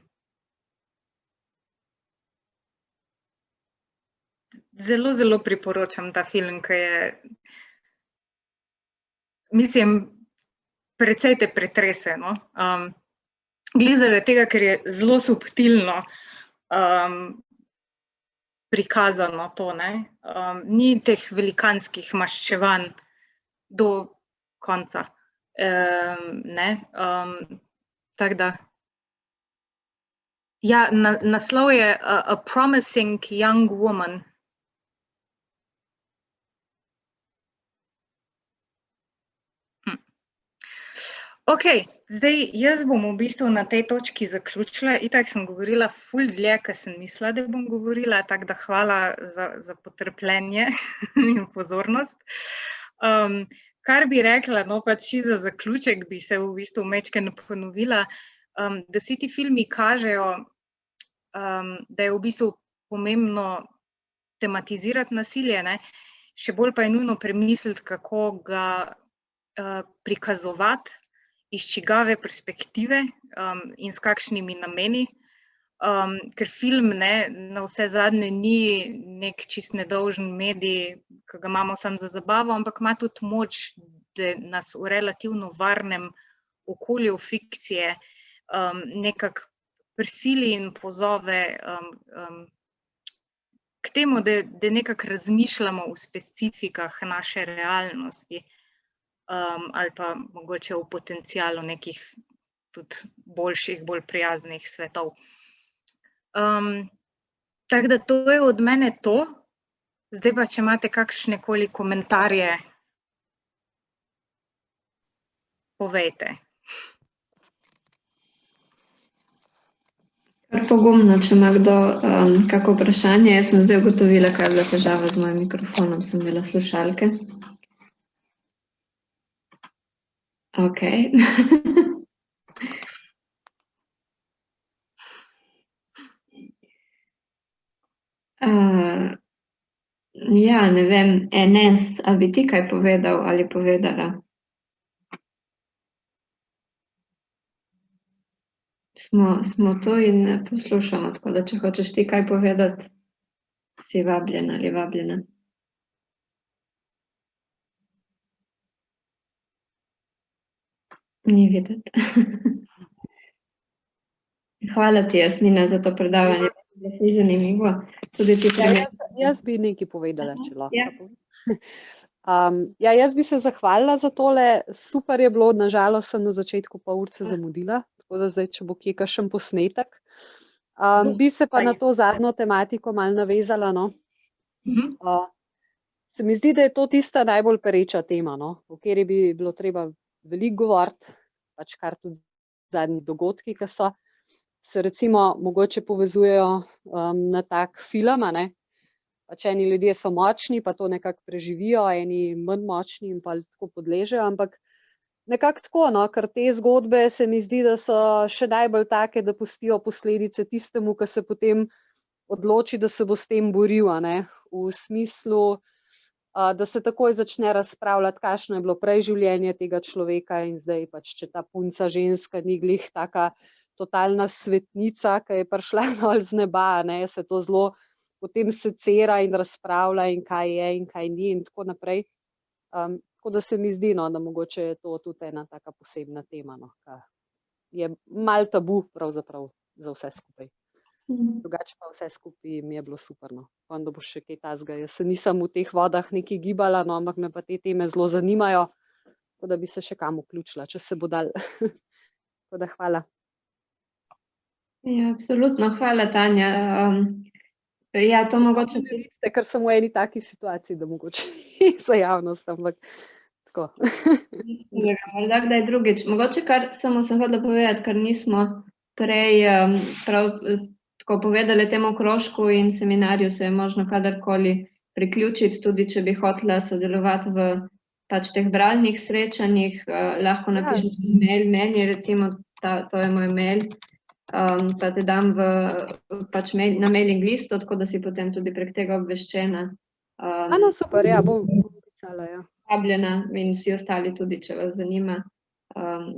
Zelo, zelo priporočam ta film, ki je, mislim, precej te pretrese, no. Glih zaradi tega, ker je zelo subtilno prikazano to, ne. Ni teh velikanskih maščevanj do konca. Ne, tako da. Ja, naslov je A Promising Young Woman. Okej, zdaj jaz bom v bistvu na tej točki zaključila, itak sem govorila ful dlje, kot sem mislila, da bom govorila, tako da hvala za potrpljenje in pozornost. Kar bi rekla, no, pač za zaključek bi se v bistvu majčkeno ponovila, da vsi ti filmi kažejo, da je v bistvu pomembno tematizirati nasilje, ne, še bolj pa je nujno premisliti, kako ga prikazovati, iz čigave perspektive in s kakšnimi nameni, ker film, ne, navsezadnje ni nek čist nedolžen medij, ki ga imamo samo za zabavo, ampak ima tudi moč, da nas v relativno varnem okolju fikcije nekako prisili in pozove k temu, da nekako razmišljamo o specifikah naše realnosti, ali pa mogoče v potencialu nekih tudi boljših, bolj prijaznih svetov. Tako da to je od mene to. Zdaj pa, če imate kakšne koli komentarje, povejte. Kar pogumno, če ima kdo kako vprašanje. Jaz sem zdaj ugotovila, kaj je bila težava z mojim mikrofonom, sem imela slušalke. Okej. Ja, ne vem, Enes, a bi ti kaj povedal ali povedala? Smo tu in poslušamo, tako da če hočeš ti kaj povedati, si vabljena ali vabljena. Ni videti. Hvala ti, Jasmina, za to predavanje. Je zanimivo. Tudi ti Jaz bi nekaj povedala, če lahko. Ja. Ja, jaz bi se zahvalila za tole. Super je bilo, na žalost sem na začetku pol urce zamudila, tako da zdaj, če bo kje kakšen posnetek. Bi se pa na to zadnjo tematiko malo navezala, no. Se mi zdi, da je to tista najbolj pereča tema, no, o kateri bi bilo treba veliko govoriti, pač kar tudi zadnji dogodki, ki so, se recimo mogoče povezujejo na tak film, a ne. pač eni ljudje so močni, pa to nekako preživijo, eni manj močni in pa tako podležejo, ampak nekako tako, no, ker te zgodbe se mi zdi, da so še najbolj take, da pustijo posledice tistemu, ki se potem odloči, da se bo s tem boril, a ne, v smislu, da se takoj začne razpravljati, kakšno je bilo prej življenje tega človeka in zdaj pač, če ta punca ženska ni glih taka totalna svetnica, ki je prišla dol z neba, ne, se to zelo potem secira in razpravlja in kaj je in kaj ni in tako naprej. Tako da se mi zdi, no, da mogoče je to tudi ena taka posebna tema, no, ki je malo tabu pravzaprav za vse skupaj. Drugače pa vse skupaj mi je bilo super, no. Upam, da bo še kaj takega. Jaz se nisem v teh vodah nekaj gibala, no, ampak me pa te teme zelo zanimajo, tako da bi se še kam vključila, če se bo dalo. Tako da hvala. Ja, absolutno, hvala, Tanja. Ja, to mogoče... Ker sem v eni taki situaciji, da mogoče za javnost, ampak tako. Morda kdaj drugič. Mogoče kar samo sem hodila povedati, ker nismo prej prav tako povedali temu krožku in seminarju, se je možno kadarkoli priključiti, tudi če bi hotela sodelovati v pač teh bralnih srečanjih, lahko napišeš mail meni, recimo, to je moj mail, pa te dam pač na mailing listu, tako da si potem tudi prek tega obveščena. No, super, ja, bom pisala, ja. Vabljena in vsi ostali tudi, če vas zanima,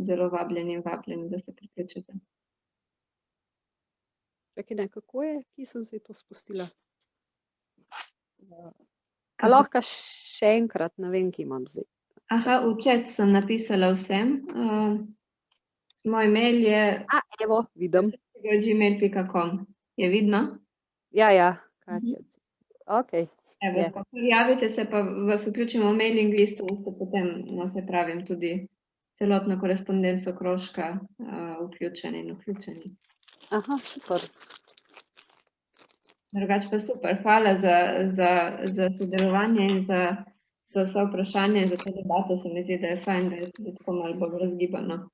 zelo vabljeni in vabljeni, da se priključite. Čakaj, ne, kako je, ki sem se to spustila? A lahko še enkrat, ne vem, ki imam zdaj. Aha, v chat sem napisala vsem. Moj mail je Evo, vidim. gmail.com. Je vidno? Ja, Katja. Ok. Evo, javite se, pa vas vključimo v mailing listu in ste potem, no, se pravim, tudi celotno korespondenco krožka vključeni in vključeni. Aha, super. Drugače pa super, hvala za sodelovanje in za vse vprašanje, za to debato. Se mi zdi, da je fajn, da je tudi tako malo bolj razgibano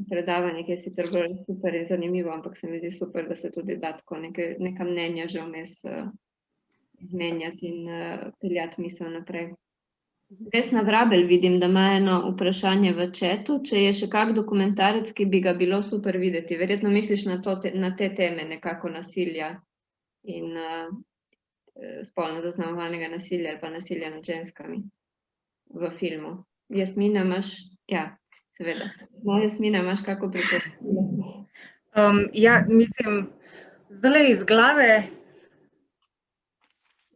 predavanje, ki je sicer bolj super in zanimivo, ampak se mi zdi super, da se tudi da tako neka mnenja že vmes izmenjati in peljati misel naprej. Vesna Vrabel vidim, da ima eno vprašanje v chatu, če je še kak dokumentarec, ki bi ga bilo super videti. Verjetno misliš na te teme, nekako nasilja in spolno zaznamovanega nasilja ali pa nasilja nad ženskami v filmu. Jasmina, imaš? Ja, seveda. No, Jasmina, imaš kako priporočilo? Ja, mislim, zdaj iz glave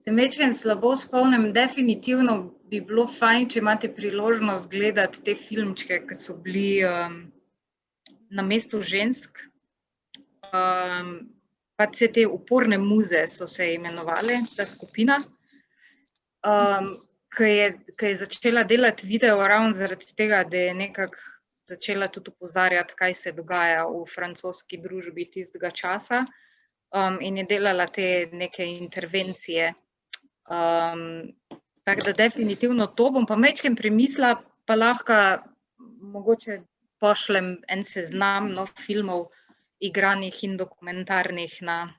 se mečkam slabo spomnim, definitivno bi bilo fajn, če imate priložnost gledati te filmčke, ki so bili na mestu žensk. Pa vse te uporne muze so se imenovali, ta skupina, ki je začela delati video ravno zaradi tega, da je nekako začela tudi opozarjati, kaj se dogaja v francoski družbi tistega časa, in je delala te neke intervencije. Tako da definitivno to bom pa majčkeno premislila, pa lahko mogoče pošljem en seznam filmov igranih in dokumentarnih na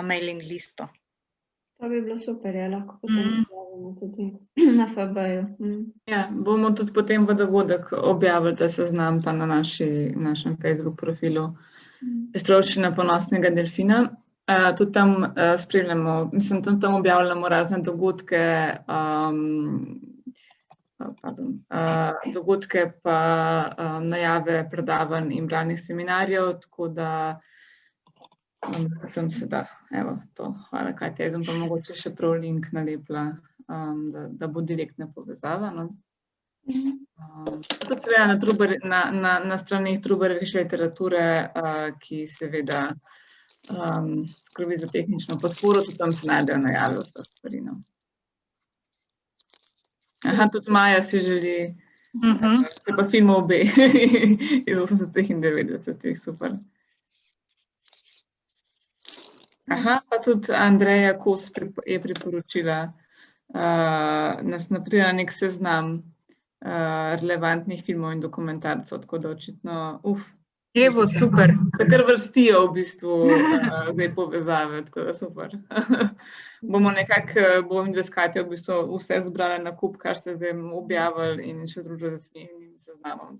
mailing listu. To bi bilo super, ja, lahko potem objavimo tudi na FB-ju. Ja, bomo tudi potem v dogodek objavili ta seznam pa na našem Facebook profilu Sestrovščina ponosnega delfina. Tudi tam spremljamo, mislim, tam objavljamo razne dogodke, dogodke pa najave predavanj in bralnih seminarjev, tako da tam se da, evo to, hvala Katja, jaz sem pa mogoče še prav link nalepila, da bo direktna povezava. Tudi seveda na stranih Trubarjeve literature, ki seveda skrbi za tehnično podporo, tudi tam se najdejo najave vseh stvari. Aha, tudi Maja si želi, če pa filmov obe iz 80-ih in 90-ih, super. Aha, pa tudi Andreja Kos je priporočila, nas napreda nek seznam relevantnih filmov in dokumentarcev, tako da očitno, Evo, super. Se kar vrstijo v bistvu zdaj povezave, tako da super. Bomo nekako, bom in Katja v bistvu vse zbrali na kup, kar ste zdaj objavili in še druge z naslednjim seznamom.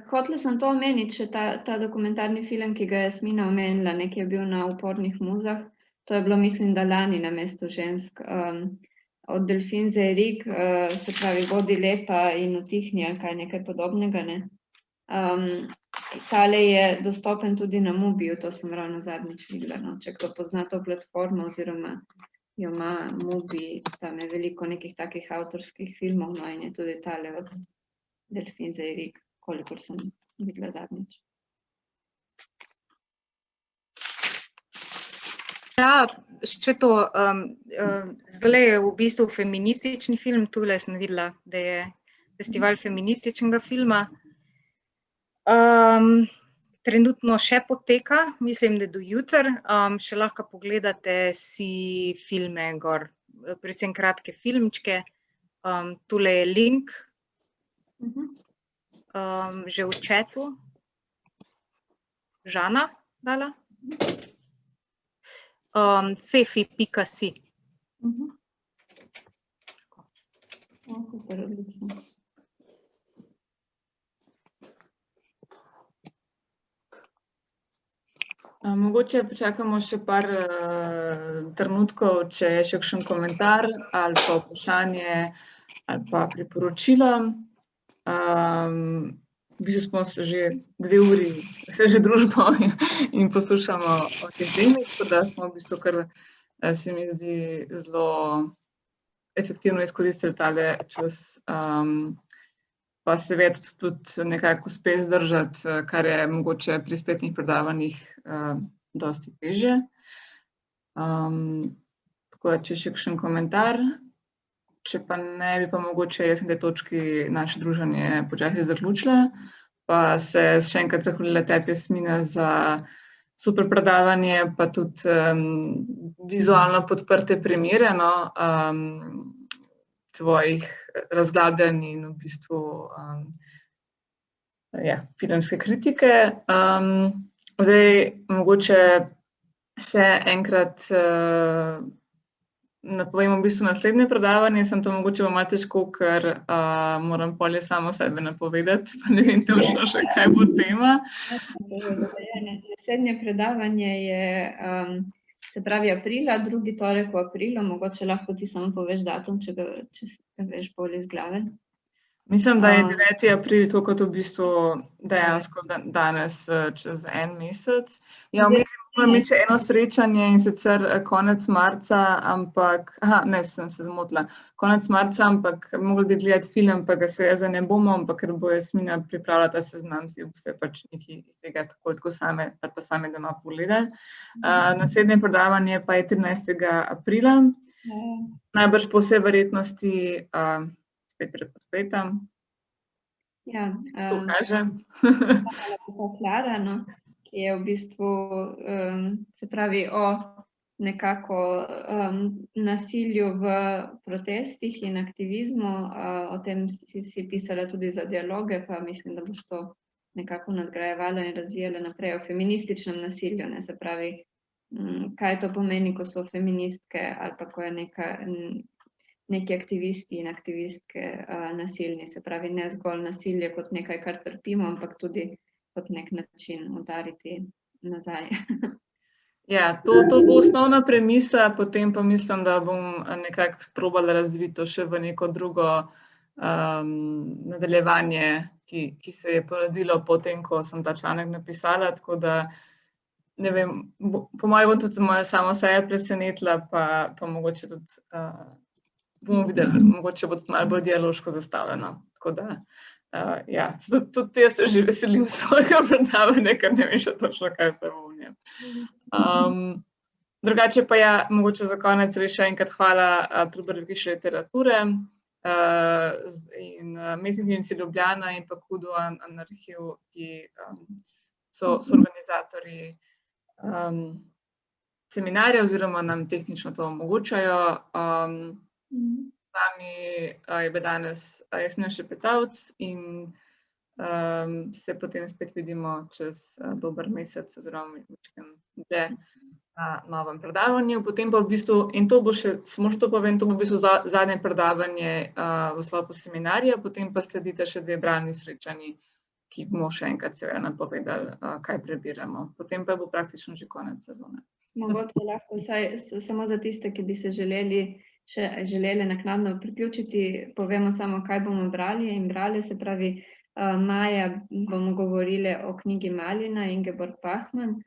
Hotela sem to omeniti, še ta dokumentarni film, ki ga je Jasmina omenila, nekaj je bil na Upornih muzah. To je bilo, mislim, da lani na Mestu žensk. Od Delfin Zerik, se pravi Vodi leta in Utihni ali kaj nekaj podobnega. Ne? Tale je dostopen tudi na Mubiju, to sem ravno zadnjič videla. No? Če kdo pozna to platformo oziroma jo ima Mubi, tam je veliko nekih takih avtorskih filmov, no in je tudi tale od Delfin Zerik, kolikor sem videla zadnjič. Ja, še to, zdaj je v bistvu feministični film, tule sem videla, da je festival feminističnega filma. Trenutno še poteka, mislim, da do jutri, še lahko pogledate si filme gor, predvsem kratke filmčke. Tule je link, že v chatu. Žana dala. Cefi.si. Super, odlično. Mogoče počakamo še par trenutkov, če je še kakšen komentar ali pa vprašanje ali pa priporočilo. V bistvu smo se že 2 uri, vse že družbo in poslušamo o tej temi, tako da smo v bistvu kar, se mi zdi, zelo efektivno izkoristili tale čas, pa seveda tudi nekako uspeli zdržati, kar je mogoče pri spletnih predavanjih dosti težje. Tako da, če je še kakšen komentar, če pa ne, bi pa mogoče jaz na tej točki naše druženje počasi zaključila, pa se še enkrat zahvalila tebi, Jasmina, za super predavanje, pa tudi vizualno podprte primere, no, tvojih razglabljanj in v bistvu filmske kritike. Zdaj, mogoče še enkrat napovem v bistvu naslednje predavanje, samo to mogoče bo malo težko, ker moram polje samo sebe napovedati, pa ne vem točno še, kaj bo tema. Naslednje predavanje je, se pravi aprila, 2. torek v aprilu, mogoče lahko ti samo poveš datum, če ga veš bolj iz glave. Mislim, da je 9. april, to kot v bistvu dejansko danes, čez en mesec. Ja, moram imeti še eno srečanje, in sicer konec marca, ampak, ne, sem se zmotila. Konec marca, ampak mogli bi gledati film, pa ga seveda ne bomo, ampak ker bo Jasmina pripravila ta seznam, si boste pač nekaj iz tega tako same, ali pa same doma pogledali. Naslednje predavanje pa je 13. aprila. Najbrž po vsej verjetnosti spet preko spleta. Ja, To kaže. Klara, no, ki je v bistvu, se pravi o nekako nasilju v protestih in aktivizmu, o tem si pisala tudi za dialoge, pa mislim, da boš to nekako nadgrajevala in razvijala naprej o feminističnem nasilju, ne, se pravi, kaj to pomeni, ko so feministke ali pa ko je neki aktivisti in aktivistke nasilni, se pravi, ne zgolj nasilje kot nekaj, kar trpimo, ampak tudi kot nek način udariti nazaj. Ja, to bo osnovna premisa, potem pa mislim, da bom nekako probala razviti to še v neko drugo nadaljevanje, ki se je porodilo potem, ko sem ta članek napisala, tako da, ne vem, po mojem bom tudi samo sebe presenetila, pa mogoče tudi bomo videli, mogoče bo tudi malo bolj dialoško zastavljeno, tako da, ja, tudi jaz se že veselim svojega predavanja, ker ne vem še točno, kaj se bo v njem. Drugače pa ja, mogoče za konec res še enkrat hvala Trubarjevi hiši literature in Mestni knjižnici Ljubljana in pa KUD-u Arhiv, ki so organizatorji seminarja oziroma nam tehnično to omogočajo. vami je bil danes Jasmina Šepetavc in se potem spet vidimo čez dober mesec oziroma dlje na novem predavanju. Potem pa v bistvu, in to bo še, samo še to povem, to bo v bistvu zadnje predavanje v sklopu seminarja, potem pa sledite še 2 bralni srečanji, ki bomo še enkrat seveda napovedali, kaj prebiramo. Potem pa bo praktično že konec sezone. Mogoče lahko vsaj samo za tiste, ki bi se želeli naknadno priključiti, povemo samo, kaj bomo brali in brali, se pravi, maja bomo govorili o knjigi Malina Ingeborg Bachmann,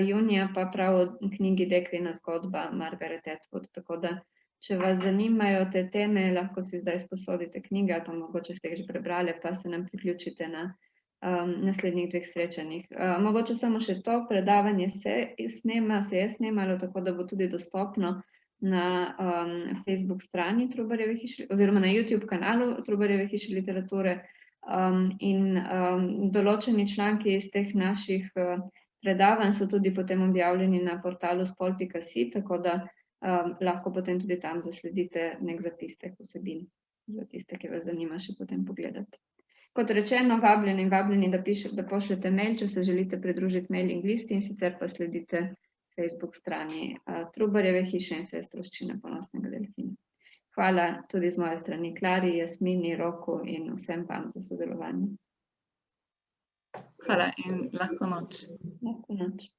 junija pa prav o knjigi Deklina zgodba Margaret Atwood, tako da, če vas zanimajo te teme, lahko si zdaj sposodite knjige, ali pa mogoče ste jih že prebrali, pa se nam priključite na naslednjih 2 srečanjih. Mogoče samo še to, predavanje se je snemalo, tako da bo tudi dostopno na Facebook strani Trubarjeve hiše, oziroma na YouTube kanalu Trubarjeve hiše literature, in določeni članki iz teh naših predavanj so tudi potem objavljeni na portalu spol.si, tako da lahko potem tudi tam zasledite nek zapis teh vsebin, za tiste, ki vas zanima še potem pogledati. Kot rečeno, vabljeni, da pošljete mail, če se želite pridružiti mailing listi, in sicer pa sledite Facebook strani Trubarjeve hiše in Sestroščine Ponosnega delfina. Hvala tudi z moje strani Klari, Jasmini, Roku in vsem vam za sodelovanje. Hvala in lahko noč. Lahko noč.